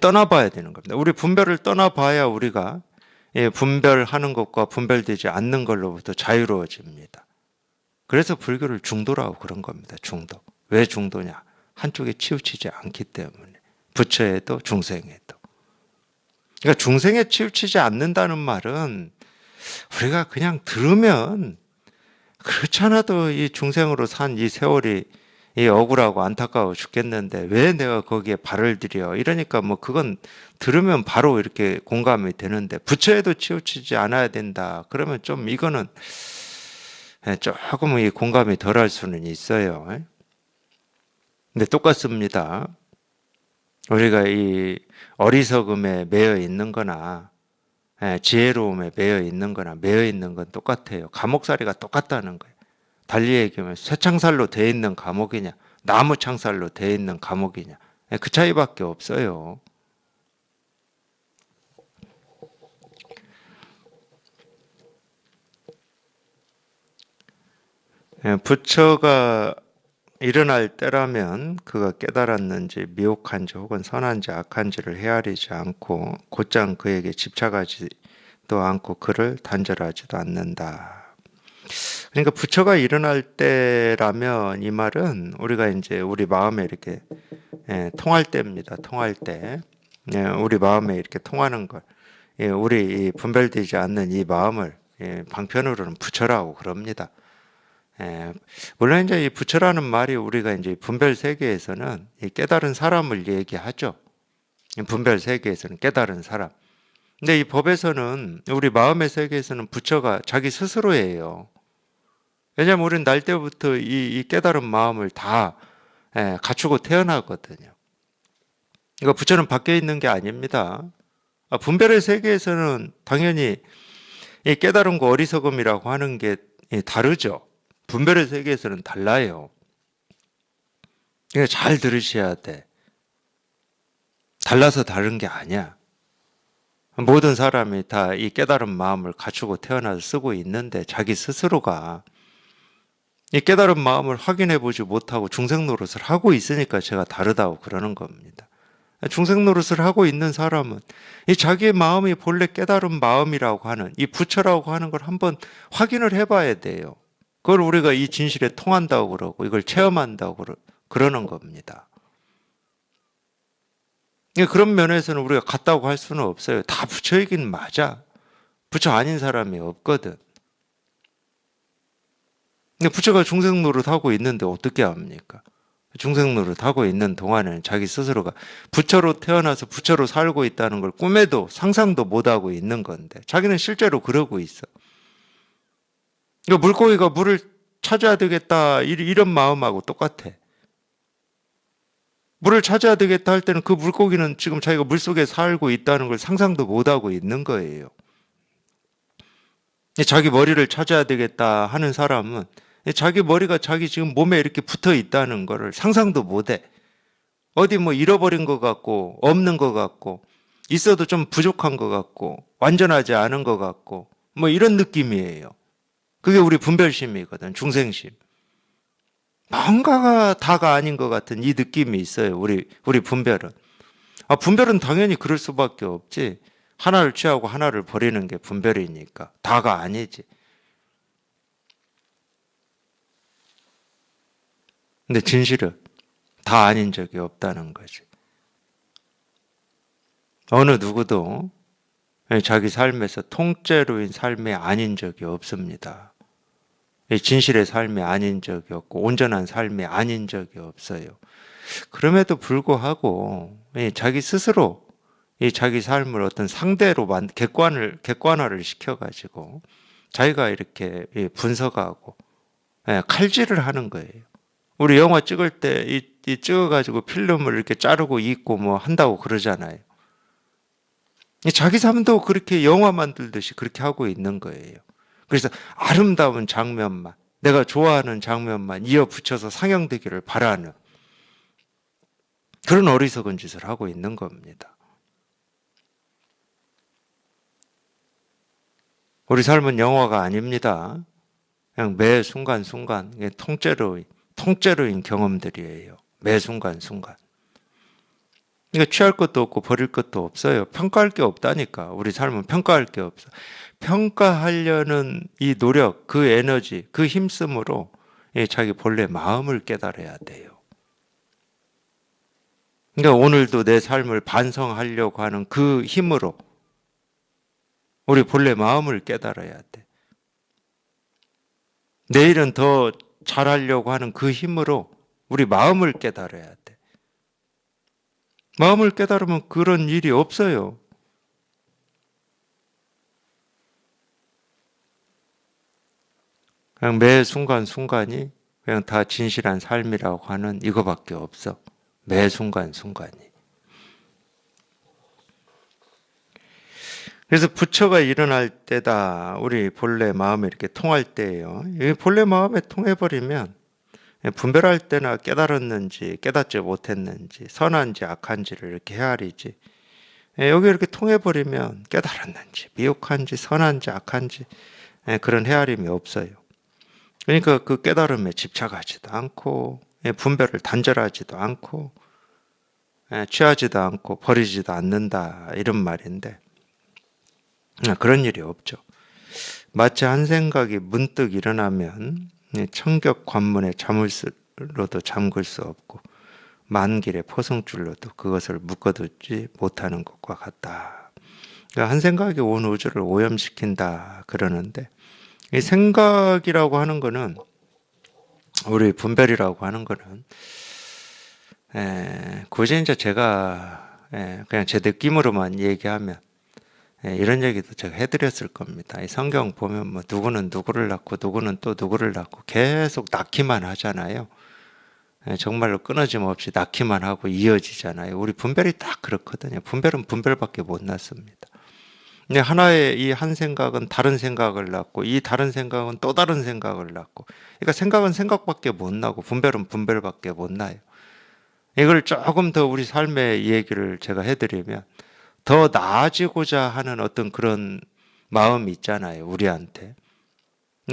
떠나봐야 되는 겁니다. 우리 분별을 떠나봐야 우리가 분별하는 것과 분별되지 않는 걸로부터 자유로워집니다. 그래서 불교를 중도라고 그런 겁니다. 중도. 왜 중도냐? 한쪽에 치우치지 않기 때문에. 부처에도 중생에도. 그러니까 중생에 치우치지 않는다는 말은 우리가 그냥 들으면 그렇지 않아도 이 중생으로 산 이 세월이 이 억울하고 안타까워 죽겠는데 왜 내가 거기에 발을 들여? 이러니까 뭐 그건 들으면 바로 이렇게 공감이 되는데 부처에도 치우치지 않아야 된다. 그러면 좀 이거는 조금 이 공감이 덜할 수는 있어요. 근데 똑같습니다. 우리가 이 어리석음에 매여 있는 거나 지혜로움에 매여 있는 거나 매여 있는 건 똑같아요. 감옥살이가 똑같다는 거예요. 달리 얘기하면 쇠창살로 되어 있는 감옥이냐 나무 창살로 되어 있는 감옥이냐 그 차이밖에 없어요. 부처가 일어날 때라면 그가 깨달았는지 미혹한지 혹은 선한지 악한지를 헤아리지 않고 곧장 그에게 집착하지도 않고 그를 단절하지도 않는다. 그러니까 부처가 일어날 때라면 이 말은 우리가 이제 우리 마음에 이렇게 통할 때입니다. 통할 때 우리 마음에 이렇게 통하는 걸 우리 분별되지 않는 이 마음을 방편으로는 부처라고 그럽니다. 물론 이제 이 부처라는 말이 우리가 이제 분별 세계에서는 이 깨달은 사람을 얘기하죠. 분별 세계에서는 깨달은 사람. 근데 이 법에서는 우리 마음의 세계에서는 부처가 자기 스스로예요. 왜냐하면 우리는 날 때부터 이 깨달은 마음을 다 갖추고 태어나거든요. 그러니까 부처는 밖에 있는 게 아닙니다. 분별의 세계에서는 당연히 이 깨달음과 어리석음이라고 하는 게 다르죠. 분별의 세계에서는 달라요. 그러니까 잘 들으셔야 돼. 달라서 다른 게 아니야. 모든 사람이 다 이 깨달은 마음을 갖추고 태어나서 쓰고 있는데 자기 스스로가 이 깨달은 마음을 확인해 보지 못하고 중생 노릇을 하고 있으니까 제가 다르다고 그러는 겁니다. 중생 노릇을 하고 있는 사람은 이 자기의 마음이 본래 깨달은 마음이라고 하는 이 부처라고 하는 걸 한번 확인을 해봐야 돼요. 그걸 우리가 이 진실에 통한다고 그러고 이걸 체험한다고 그러는 겁니다. 그런 면에서는 우리가 같다고 할 수는 없어요. 다 부처이긴 맞아. 부처 아닌 사람이 없거든. 근데 부처가 중생 노릇하고 있는데 어떻게 합니까? 중생 노릇하고 있는 동안에는 자기 스스로가 부처로 태어나서 부처로 살고 있다는 걸 꿈에도 상상도 못하고 있는 건데 자기는 실제로 그러고 있어. 그러니까 물고기가 물을 찾아야 되겠다 이런 마음하고 똑같아. 물을 찾아야 되겠다 할 때는 그 물고기는 지금 자기가 물속에 살고 있다는 걸 상상도 못하고 있는 거예요. 자기 머리를 찾아야 되겠다 하는 사람은 자기 머리가 자기 지금 몸에 이렇게 붙어 있다는 거를 상상도 못해. 어디 뭐 잃어버린 것 같고, 없는 것 같고, 있어도 좀 부족한 것 같고, 완전하지 않은 것 같고, 뭐 이런 느낌이에요. 그게 우리 분별심이거든, 중생심. 뭔가가 다가 아닌 것 같은 이 느낌이 있어요, 우리 분별은. 분별은 당연히 그럴 수밖에 없지. 하나를 취하고 하나를 버리는 게 분별이니까. 다가 아니지. 근데 진실은 다 아닌 적이 없다는 거지. 어느 누구도 자기 삶에서 통째로인 삶이 아닌 적이 없습니다. 진실의 삶이 아닌 적이 없고 온전한 삶이 아닌 적이 없어요. 그럼에도 불구하고 자기 스스로 이 자기 삶을 어떤 상대로 객관화를 시켜가지고 자기가 이렇게 분석하고 칼질을 하는 거예요. 우리 영화 찍을 때 이 찍어가지고 필름을 이렇게 자르고 입고 뭐 한다고 그러잖아요. 자기 삶도 그렇게 영화 만들듯이 그렇게 하고 있는 거예요. 그래서 아름다운 장면만, 내가 좋아하는 장면만 이어붙여서 상영되기를 바라는 그런 어리석은 짓을 하고 있는 겁니다. 우리 삶은 영화가 아닙니다. 그냥 매 순간순간 통째로인 경험들이에요. 매 순간순간. 그러니까 취할 것도 없고 버릴 것도 없어요. 평가할 게 없다니까. 우리 삶은 평가할 게 없어. 평가하려는 이 노력, 그 에너지, 그 힘씀으로 자기 본래 마음을 깨달아야 돼요. 그러니까 오늘도 내 삶을 반성하려고 하는 그 힘으로 우리 본래 마음을 깨달아야 돼. 내일은 더 잘하려고 하는 그 힘으로 우리 마음을 깨달아야 돼. 마음을 깨달으면 그런 일이 없어요. 그냥 매 순간순간이 그냥 다 진실한 삶이라고 하는 이거밖에 없어. 매 순간순간이. 그래서 부처가 일어날 때다. 우리 본래 마음이 이렇게 통할 때예요. 본래 마음에 통해버리면 분별할 때나 깨달았는지 깨닫지 못했는지 선한지 악한지를 이렇게 헤아리지. 여기 이렇게 통해버리면 깨달았는지 미혹한지 선한지 악한지 그런 헤아림이 없어요. 그러니까 그 깨달음에 집착하지도 않고 분별을 단절하지도 않고 취하지도 않고 버리지도 않는다 이런 말인데 그런 일이 없죠. 마치 한 생각이 문득 일어나면 청격 관문에 자물쇠로도 잠글 수 없고 만길의 포승줄로도 그것을 묶어두지 못하는 것과 같다. 그러니까 한 생각이 온 우주를 오염시킨다 그러는데 이 생각이라고 하는 거는 우리 분별이라고 하는 거는 굳이 이제 제가 그냥 제 느낌으로만 얘기하면 이런 얘기도 제가 해드렸을 겁니다. 이 성경 보면 뭐 누구는 누구를 낳고 누구는 또 누구를 낳고 계속 낳기만 하잖아요. 정말로 끊어짐 없이 낳기만 하고 이어지잖아요. 우리 분별이 딱 그렇거든요. 분별은 분별밖에 못 낳습니다. 근데 하나의 이 한 생각은 다른 생각을 낳고 이 다른 생각은 또 다른 생각을 낳고 그러니까 생각은 생각밖에 못 나고 분별은 분별밖에 못 나요. 이걸 조금 더 우리 삶의 얘기를 제가 해드리면 더 나아지고자 하는 어떤 그런 마음이 있잖아요, 우리한테.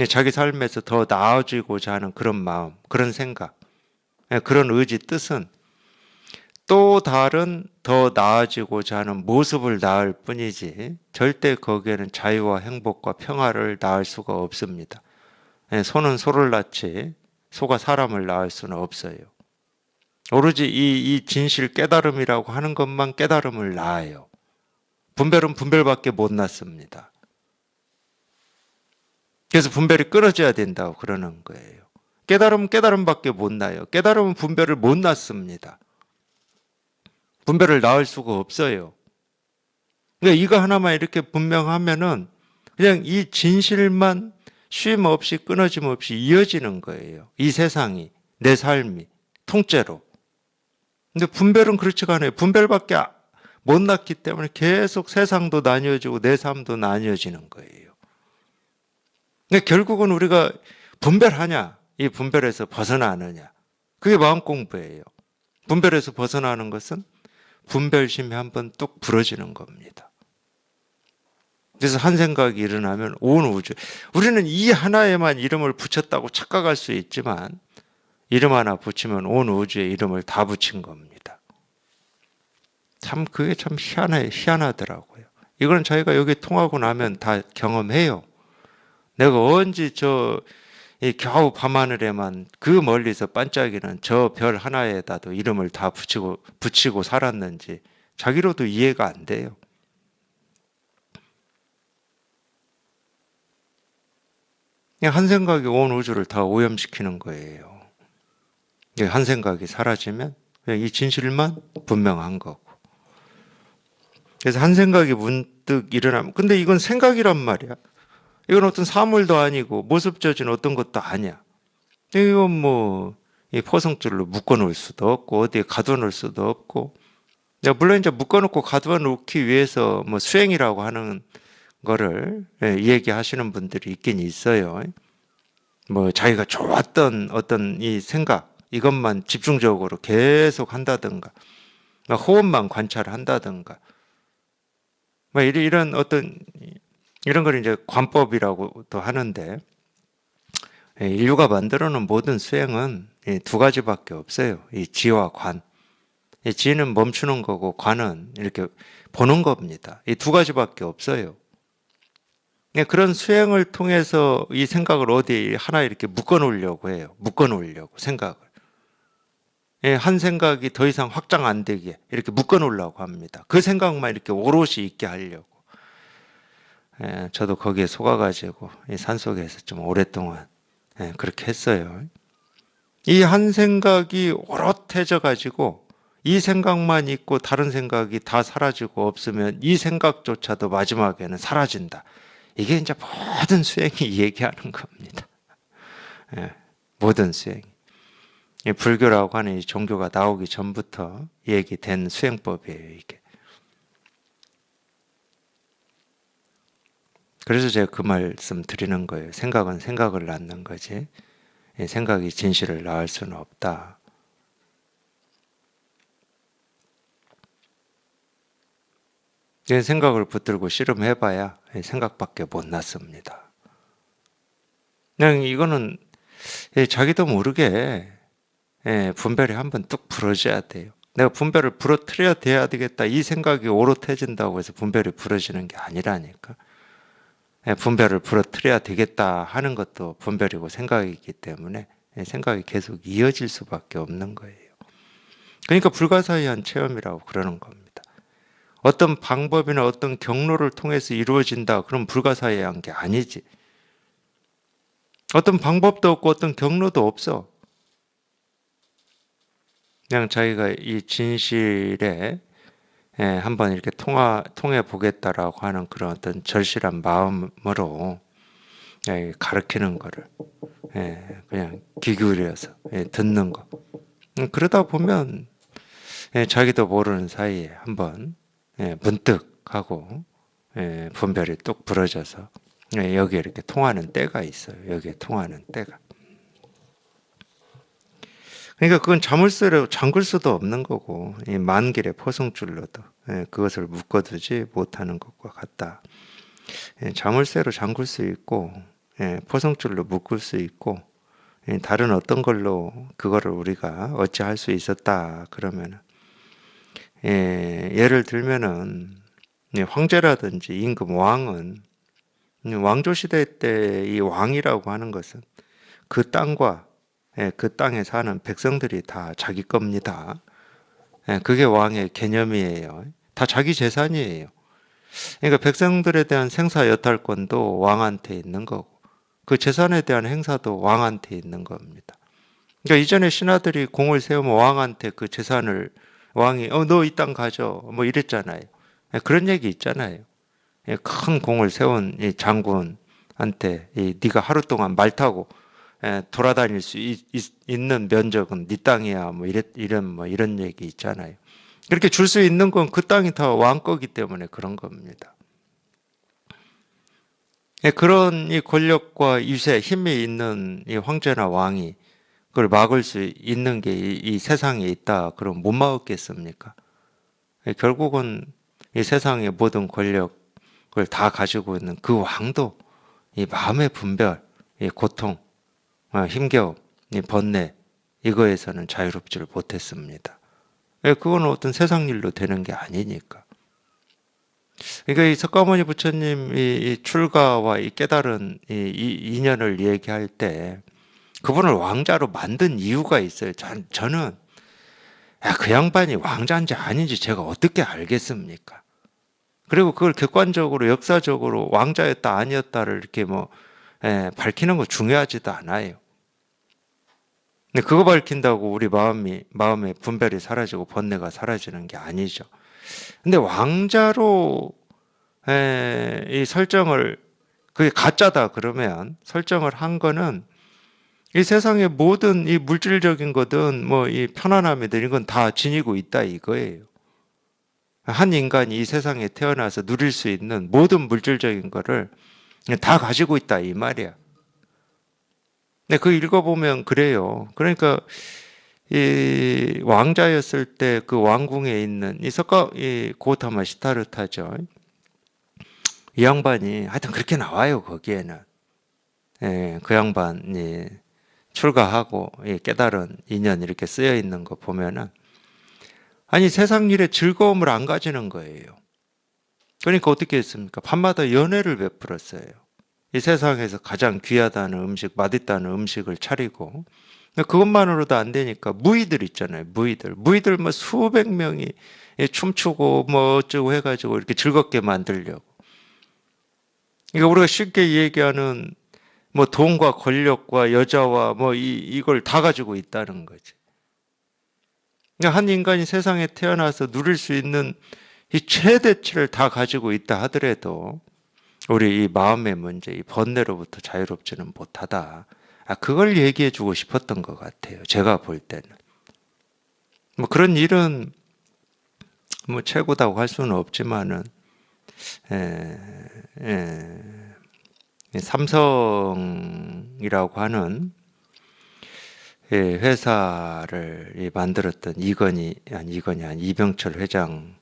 자기 삶에서 더 나아지고자 하는 그런 마음, 그런 생각, 그런 의지, 뜻은 또 다른 더 나아지고자 하는 모습을 낳을 뿐이지 절대 거기에는 자유와 행복과 평화를 낳을 수가 없습니다. 소는 소를 낳지 소가 사람을 낳을 수는 없어요. 오로지 이 진실 깨달음이라고 하는 것만 깨달음을 낳아요. 분별은 분별밖에 못 낳습니다. 그래서 분별이 끊어져야 된다고 그러는 거예요. 깨달음은 깨달음밖에 못 낳아요. 깨달음은 분별을 못 낳습니다. 분별을 낳을 수가 없어요. 그러니까 이거 하나만 이렇게 분명하면은 그냥 이 진실만 쉼 없이 끊어짐 없이 이어지는 거예요. 이 세상이, 내 삶이 통째로. 근데 분별은 그렇지가 않아요. 분별밖에 못 낳기 때문에 계속 세상도 나뉘어지고 내 삶도 나뉘어지는 거예요. 근데 결국은 우리가 분별하냐? 이 분별에서 벗어나느냐. 그게 마음 공부예요. 분별에서 벗어나는 것은 분별심이 한번 뚝 부러지는 겁니다. 그래서 한 생각이 일어나면 온 우주, 우리는 이 하나에만 이름을 붙였다고 착각할 수 있지만 이름 하나 붙이면 온 우주에 이름을 다 붙인 겁니다. 참 그게 참 희한하더라고요. 이건 저희가 여기 통하고 나면 다 경험해요. 내가 언제 이 겨우 밤하늘에만 그 멀리서 반짝이는 저 별 하나에다도 이름을 다 붙이고 살았는지 자기로도 이해가 안 돼요. 그냥 한 생각이 온 우주를 다 오염시키는 거예요. 한 생각이 사라지면 그냥 이 진실만 분명한 거고. 그래서 한 생각이 문득 일어나면, 근데 이건 생각이란 말이야. 이건 어떤 사물도 아니고 모습져진 어떤 것도 아니야. 이건 이 포성줄로 묶어놓을 수도 없고 어디에 가둬놓을 수도 없고. 물론 이제 묶어놓고 가둬놓기 위해서 수행이라고 하는 거를 얘기하시는 분들이 있긴 있어요. 자기가 좋았던 어떤 이 생각, 이것만 집중적으로 계속 한다든가, 호흡만 관찰한다든가, 이런 걸 이제 관법이라고도 하는데, 인류가 만들어 놓은 모든 수행은 두 가지밖에 없어요. 이 지와 관. 이 지는 멈추는 거고 관은 이렇게 보는 겁니다. 이 두 가지밖에 없어요. 그런 수행을 통해서 이 생각을 어디 하나 이렇게 묶어 놓으려고 해요. 묶어 놓으려고 생각을. 한 생각이 더 이상 확장 안 되게 이렇게 묶어 놓으려고 합니다. 그 생각만 이렇게 오롯이 있게 하려고. 저도 거기에 속아가지고 이 산속에서 좀 오랫동안 그렇게 했어요. 이 한 생각이 오롯해져 가지고 이 생각만 있고 다른 생각이 다 사라지고 없으면 이 생각조차도 마지막에는 사라진다. 이게 이제 모든 수행이 얘기하는 겁니다. 모든 수행. 불교라고 하는 이 종교가 나오기 전부터 얘기된 수행법이에요, 이게. 그래서 제가 그 말씀 드리는 거예요. 생각은 생각을 낳는 거지. 생각이 진실을 낳을 수는 없다. 생각을 붙들고 씨름해봐야 생각밖에 못 낳습니다. 그냥 이거는 자기도 모르게 분별이 한번 뚝 부러져야 돼요. 내가 분별을 부러뜨려야 돼야 되겠다. 이 생각이 오롯해진다고 해서 분별이 부러지는 게 아니라니까. 분별을 부러뜨려야 되겠다 하는 것도 분별이고 생각이기 때문에 생각이 계속 이어질 수밖에 없는 거예요. 그러니까 불가사의한 체험이라고 그러는 겁니다. 어떤 방법이나 어떤 경로를 통해서 이루어진다. 그럼 불가사의한 게 아니지. 어떤 방법도 없고 어떤 경로도 없어. 그냥 자기가 이 진실에 한번 이렇게 통해 보겠다라고 하는 그런 어떤 절실한 마음으로 가르치는 거를 그냥 귀 기울여서 듣는 거. 그러다 보면 자기도 모르는 사이에 한번 문득 하고 분별이 뚝 부러져서 여기에 이렇게 통하는 때가 있어요. 여기에 통하는 때가. 그러니까 그건 자물쇠로 잠글 수도 없는 거고 이 만길의 포성줄로도 그것을 묶어두지 못하는 것과 같다. 자물쇠로 잠글 수 있고 포성줄로 묶을 수 있고 다른 어떤 걸로 그거를 우리가 어찌할 수 있었다 그러면 예를 들면은 황제라든지 임금 왕은 왕조 시대 때 이 왕이라고 하는 것은 그 땅과 그 땅에 사는 백성들이 다 자기 겁니다. 그게 왕의 개념이에요. 다 자기 재산이에요. 그러니까 백성들에 대한 생사 여탈권도 왕한테 있는 거고 그 재산에 대한 행사도 왕한테 있는 겁니다. 그러니까 이전에 신하들이 공을 세우면 왕한테 그 재산을 왕이 너 이 땅 가져 이랬잖아요. 그런 얘기 있잖아요. 큰 공을 세운 이 장군한테 네가 하루 동안 말 타고 돌아다닐 수 있는 면적은 네 땅이야 이런 얘기 있잖아요. 그렇게 줄 수 있는 건 그 땅이 다 왕 거기 때문에 그런 겁니다. 그런 이 권력과 유세, 힘이 있는 이 황제나 왕이 그걸 막을 수 있는 게 이 세상에 있다. 그럼 못 막겠습니까? 결국은 이 세상의 모든 권력을 다 가지고 있는 그 왕도 이 마음의 분별, 이 고통, 힘겨움, 이 번뇌, 이거에서는 자유롭지를 못했습니다. 그건 어떤 세상 일로 되는 게 아니니까. 그러니까 이 석가모니 부처님 이 출가와 이 깨달은 이 인연을 얘기할 때 그분을 왕자로 만든 이유가 있어요. 저는 그 양반이 왕자인지 아닌지 제가 어떻게 알겠습니까? 그리고 그걸 객관적으로 역사적으로 왕자였다 아니었다를 이렇게 밝히는 거 중요하지도 않아요. 근데 그거 밝힌다고 우리 마음의 분별이 사라지고 번뇌가 사라지는 게 아니죠. 근데 왕자로 이 설정을 그게 가짜다 그러면 설정을 한 거는 이 세상의 모든 이 물질적인 거든 이 편안함이든 이건 다 지니고 있다 이거예요. 한 인간이 이 세상에 태어나서 누릴 수 있는 모든 물질적인 거를 다 가지고 있다 이 말이야. 근데 그 읽어보면 그래요. 그러니까 이 왕자였을 때 그 왕궁에 있는 이 고타마 시타르타죠. 이 양반이 하여튼 그렇게 나와요 거기에는. 그 양반이 출가하고 깨달은 인연 이렇게 쓰여 있는 거 보면은 아니 세상 일에 즐거움을 안 가지는 거예요. 그러니까 어떻게 했습니까? 밤마다 연회를 베풀었어요. 이 세상에서 가장 귀하다는 음식, 맛있다는 음식을 차리고 그것만으로도 안 되니까 무의들 있잖아요. 무의들 수백 명이 춤추고 어쩌고 해가지고 이렇게 즐겁게 만들려고. 그러니까 우리가 쉽게 얘기하는 돈과 권력과 여자와 이걸 다 가지고 있다는 거지. 그러니까 한 인간이 세상에 태어나서 누릴 수 있는 이 최대치를 다 가지고 있다 하더라도 우리 이 마음의 문제, 이 번뇌로부터 자유롭지는 못하다. 그걸 얘기해 주고 싶었던 것 같아요. 제가 볼 때는. 그런 일은 최고다고 할 수는 없지만은, 삼성이라고 하는 회사를 만들었던 이병철 회장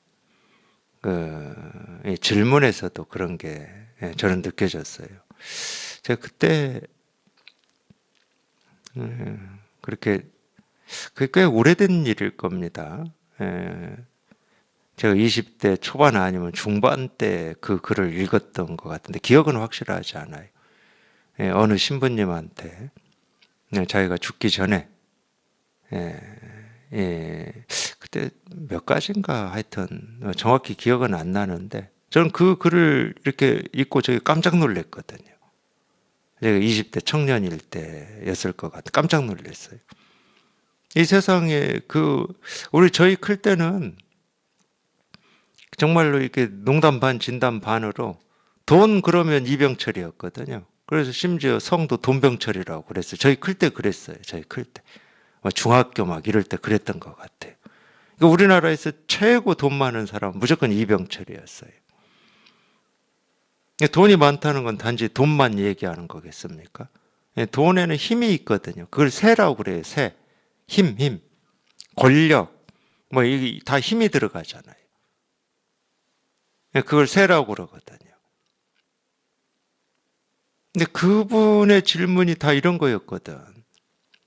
질문에서도 그런 게 저는 느껴졌어요. 제가 그때 그게 꽤 오래된 일일 겁니다. 제가 20대 초반 아니면 중반 때 그 글을 읽었던 것 같은데 기억은 확실하지 않아요. 어느 신부님한테 자기가 죽기 전에 그때 몇 가지인가 하여튼 정확히 기억은 안 나는데 저는 그 글을 이렇게 읽고 저기 깜짝 놀랐거든요. 제가 20대 청년일 때였을 것 같아. 깜짝 놀랐어요. 이 세상에 저희 클 때는 정말로 이렇게 농담 반 진담 반으로 돈 그러면 이병철이었거든요. 그래서 심지어 성도 돈병철이라고 그랬어요. 저희 클 때 그랬어요. 저희 클 때. 중학교 이럴 때 그랬던 것 같아요. 그러니까 우리나라에서 최고 돈 많은 사람은 무조건 이병철이었어요. 돈이 많다는 건 단지 돈만 얘기하는 거겠습니까? 돈에는 힘이 있거든요. 그걸 세라고 그래요. 세. 힘. 권력. 이게 다 힘이 들어가잖아요. 그걸 세라고 그러거든요. 근데 그분의 질문이 다 이런 거였거든.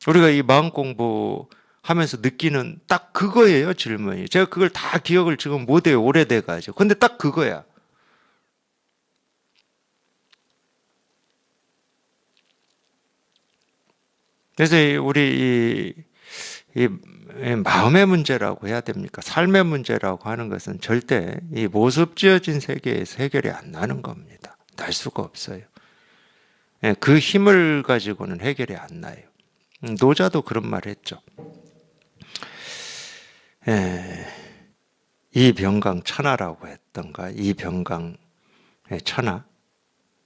우리가 이 마음 공부 하면서 느끼는 딱 그거예요, 질문이. 제가 그걸 다 기억을 지금 못해요, 오래돼가지고. 근데 딱 그거야. 그래서 우리 이 마음의 문제라고 해야 됩니까? 삶의 문제라고 하는 것은 절대 이 모습 지어진 세계에서 해결이 안 나는 겁니다. 날 수가 없어요. 그 힘을 가지고는 해결이 안 나요. 노자도 그런 말 했죠. 이병강 천하라고 했던가, 이병강 천하.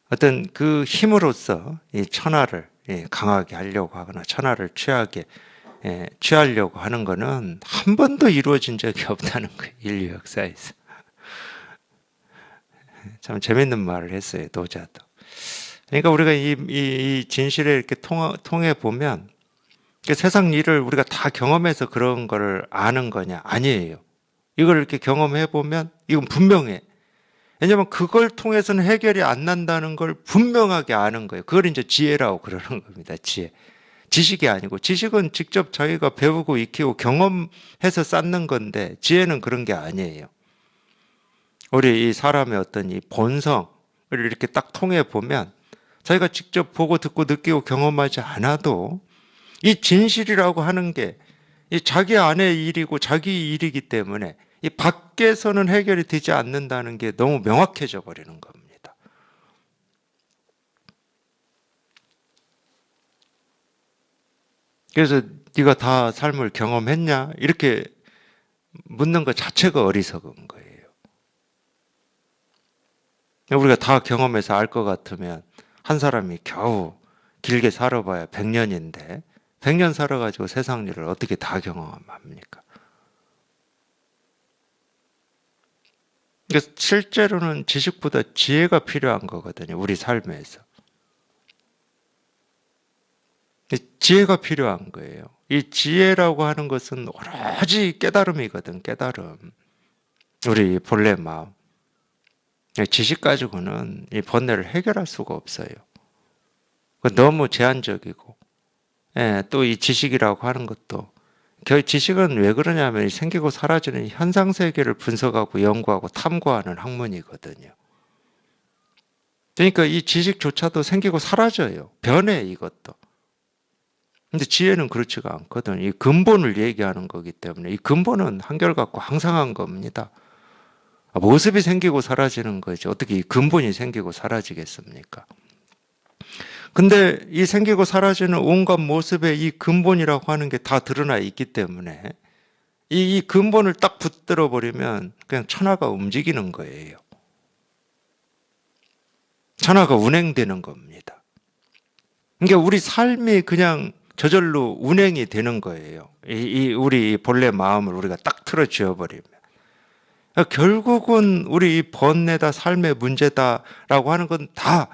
어떤 그 힘으로써 이 천하를 강하게 하려고 하거나 천하를 취하려고 하는 것은 한 번도 이루어진 적이 없다는 거예요. 인류 역사에서. 참 재밌는 말을 했어요. 노자도. 그러니까 우리가 이 진실에 이렇게 통해 보면 세상 일을 우리가 다 경험해서 그런 거를 아는 거냐? 아니에요. 이걸 이렇게 경험해 보면 이건 분명해. 왜냐면 그걸 통해서는 해결이 안 난다는 걸 분명하게 아는 거예요. 그걸 이제 지혜라고 그러는 겁니다. 지혜. 지식이 아니고, 지식은 직접 저희가 배우고 익히고 경험해서 쌓는 건데, 지혜는 그런 게 아니에요. 우리 이 사람의 어떤 이 본성을 이렇게 딱 통해 보면 자기가 직접 보고 듣고 느끼고 경험하지 않아도 이 진실이라고 하는 게 이 자기 안의 일이고 자기 일이기 때문에 이 밖에서는 해결이 되지 않는다는 게 너무 명확해져 버리는 겁니다. 그래서 네가 다 삶을 경험했냐? 이렇게 묻는 것 자체가 어리석은 거예요. 우리가 다 경험해서 알 것 같으면 한 사람이 겨우 길게 살아봐야 100년인데 100년 살아가지고 세상 일을 어떻게 다 경험합니까? 그러니까 실제로는 지식보다 지혜가 필요한 거거든요. 우리 삶에서. 지혜가 필요한 거예요. 이 지혜라고 하는 것은 오로지 깨달음이거든, 깨달음. 우리 본래 마음. 지식 가지고는 이 번뇌를 해결할 수가 없어요. 너무 제한적이고, 또 이 지식이라고 하는 것도 지식은 왜 그러냐면 생기고 사라지는 현상 세계를 분석하고 연구하고 탐구하는 학문이거든요. 그러니까 이 지식조차도 생기고 사라져요. 변해 이것도. 근데 지혜는 그렇지가 않거든. 이 근본을 얘기하는 거기 때문에 이 근본은 한결같고 항상한 겁니다. 모습이 생기고 사라지는 거지. 어떻게 이 근본이 생기고 사라지겠습니까? 근데 이 생기고 사라지는 온갖 모습의 이 근본이라고 하는 게 다 드러나 있기 때문에 이 근본을 딱 붙들어 버리면 그냥 천하가 움직이는 거예요. 천하가 운행되는 겁니다. 그러니까 우리 삶이 그냥 저절로 운행이 되는 거예요. 우리 본래 마음을 우리가 딱 틀어 쥐어 버리면. 결국은 우리 이 번뇌다, 삶의 문제다라고 하는 건 다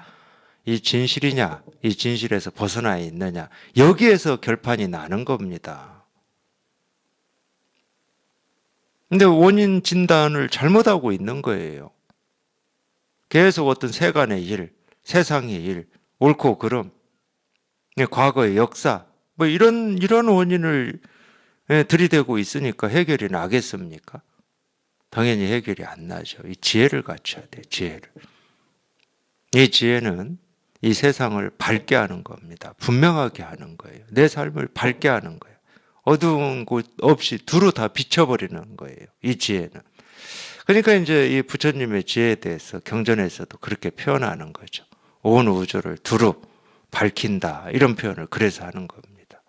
이 진실이냐, 이 진실에서 벗어나 있느냐, 여기에서 결판이 나는 겁니다. 근데 원인 진단을 잘못하고 있는 거예요. 계속 어떤 세간의 일, 세상의 일, 옳고 그름, 과거의 역사, 뭐 이런 원인을 들이대고 있으니까 해결이 나겠습니까? 당연히 해결이 안 나죠. 이 지혜를 갖춰야 돼, 지혜를. 이 지혜는 이 세상을 밝게 하는 겁니다. 분명하게 하는 거예요. 내 삶을 밝게 하는 거예요. 어두운 곳 없이 두루 다 비춰버리는 거예요. 이 지혜는. 그러니까 이제 이 부처님의 지혜에 대해서 경전에서도 그렇게 표현하는 거죠. 온 우주를 두루 밝힌다. 이런 표현을 그래서 하는 겁니다.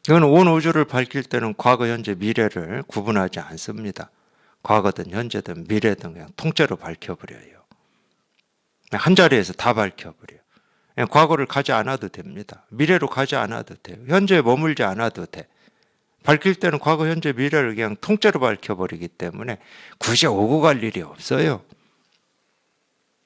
이건 온 우주를 밝힐 때는 과거, 현재, 미래를 구분하지 않습니다. 과거든 현재든 미래든 그냥 통째로 밝혀버려요. 한 자리에서 다 밝혀버려요. 그냥 과거를 가지 않아도 됩니다. 미래로 가지 않아도 돼요. 현재에 머물지 않아도 돼. 밝힐 때는 과거, 현재, 미래를 그냥 통째로 밝혀버리기 때문에 굳이 오고 갈 일이 없어요.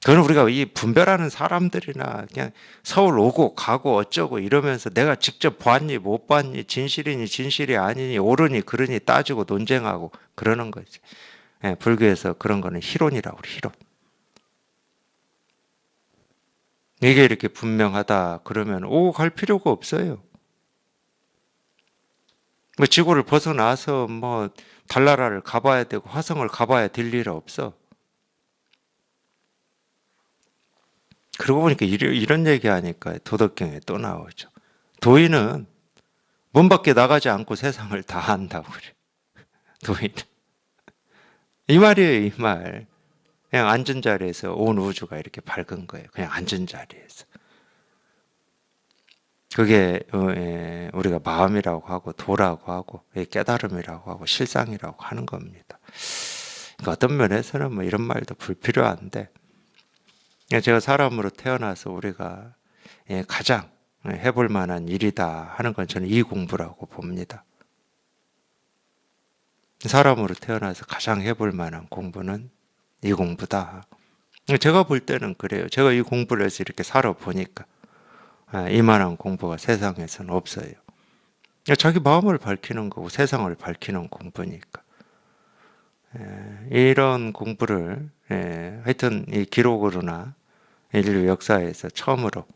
그건 우리가 이 분별하는 사람들이나 그냥 서울 오고 가고 어쩌고 이러면서 내가 직접 봤니 못 봤니 진실이니 진실이 아니니 옳으니 그러니 따지고 논쟁하고 그러는 거지. 불교에서 그런 거는 희론이라고 그래, 희론. 이게 이렇게 분명하다 그러면 오고 갈 필요가 없어요. 뭐 지구를 벗어나서 뭐 달나라를 가봐야 되고 화성을 가봐야 될 일 없어. 그러고 보니까 이런 얘기하니까 도덕경에 또 나오죠. 도인은 문 밖에 나가지 않고 세상을 다 안다고 그래. 도인은. 이 말이에요, 이 말. 그냥 앉은 자리에서 온 우주가 이렇게 밝은 거예요. 그냥 앉은 자리에서. 그게 우리가 마음이라고 하고 도라고 하고 깨달음이라고 하고 실상이라고 하는 겁니다. 그러니까 어떤 면에서는 뭐 이런 말도 불필요한데 제가 사람으로 태어나서 우리가 가장 해볼 만한 일이다 하는 건 저는 이 공부라고 봅니다. 사람으로 태어나서 가장 해볼 만한 공부는 이 공부다. 제가 볼 때는 그래요. 제가 이 공부를 해서 이렇게 살아보니까 이만한 공부가 세상에서는 없어요. 자기 마음을 밝히는 거고 세상을 밝히는 공부니까. 이런 공부를 하여튼 이 기록으로나 인류 역사에서 처음으로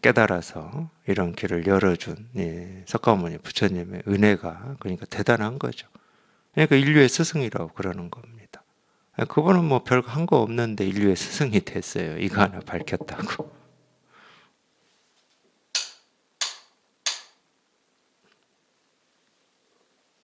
깨달아서 이런 길을 열어준 석가모니 부처님의 은혜가 그러니까 대단한 거죠. 그러니까 인류의 스승이라고 그러는 겁니다. 그분은 뭐 별거 한 거 없는데 인류의 스승이 됐어요. 이거 하나 밝혔다고.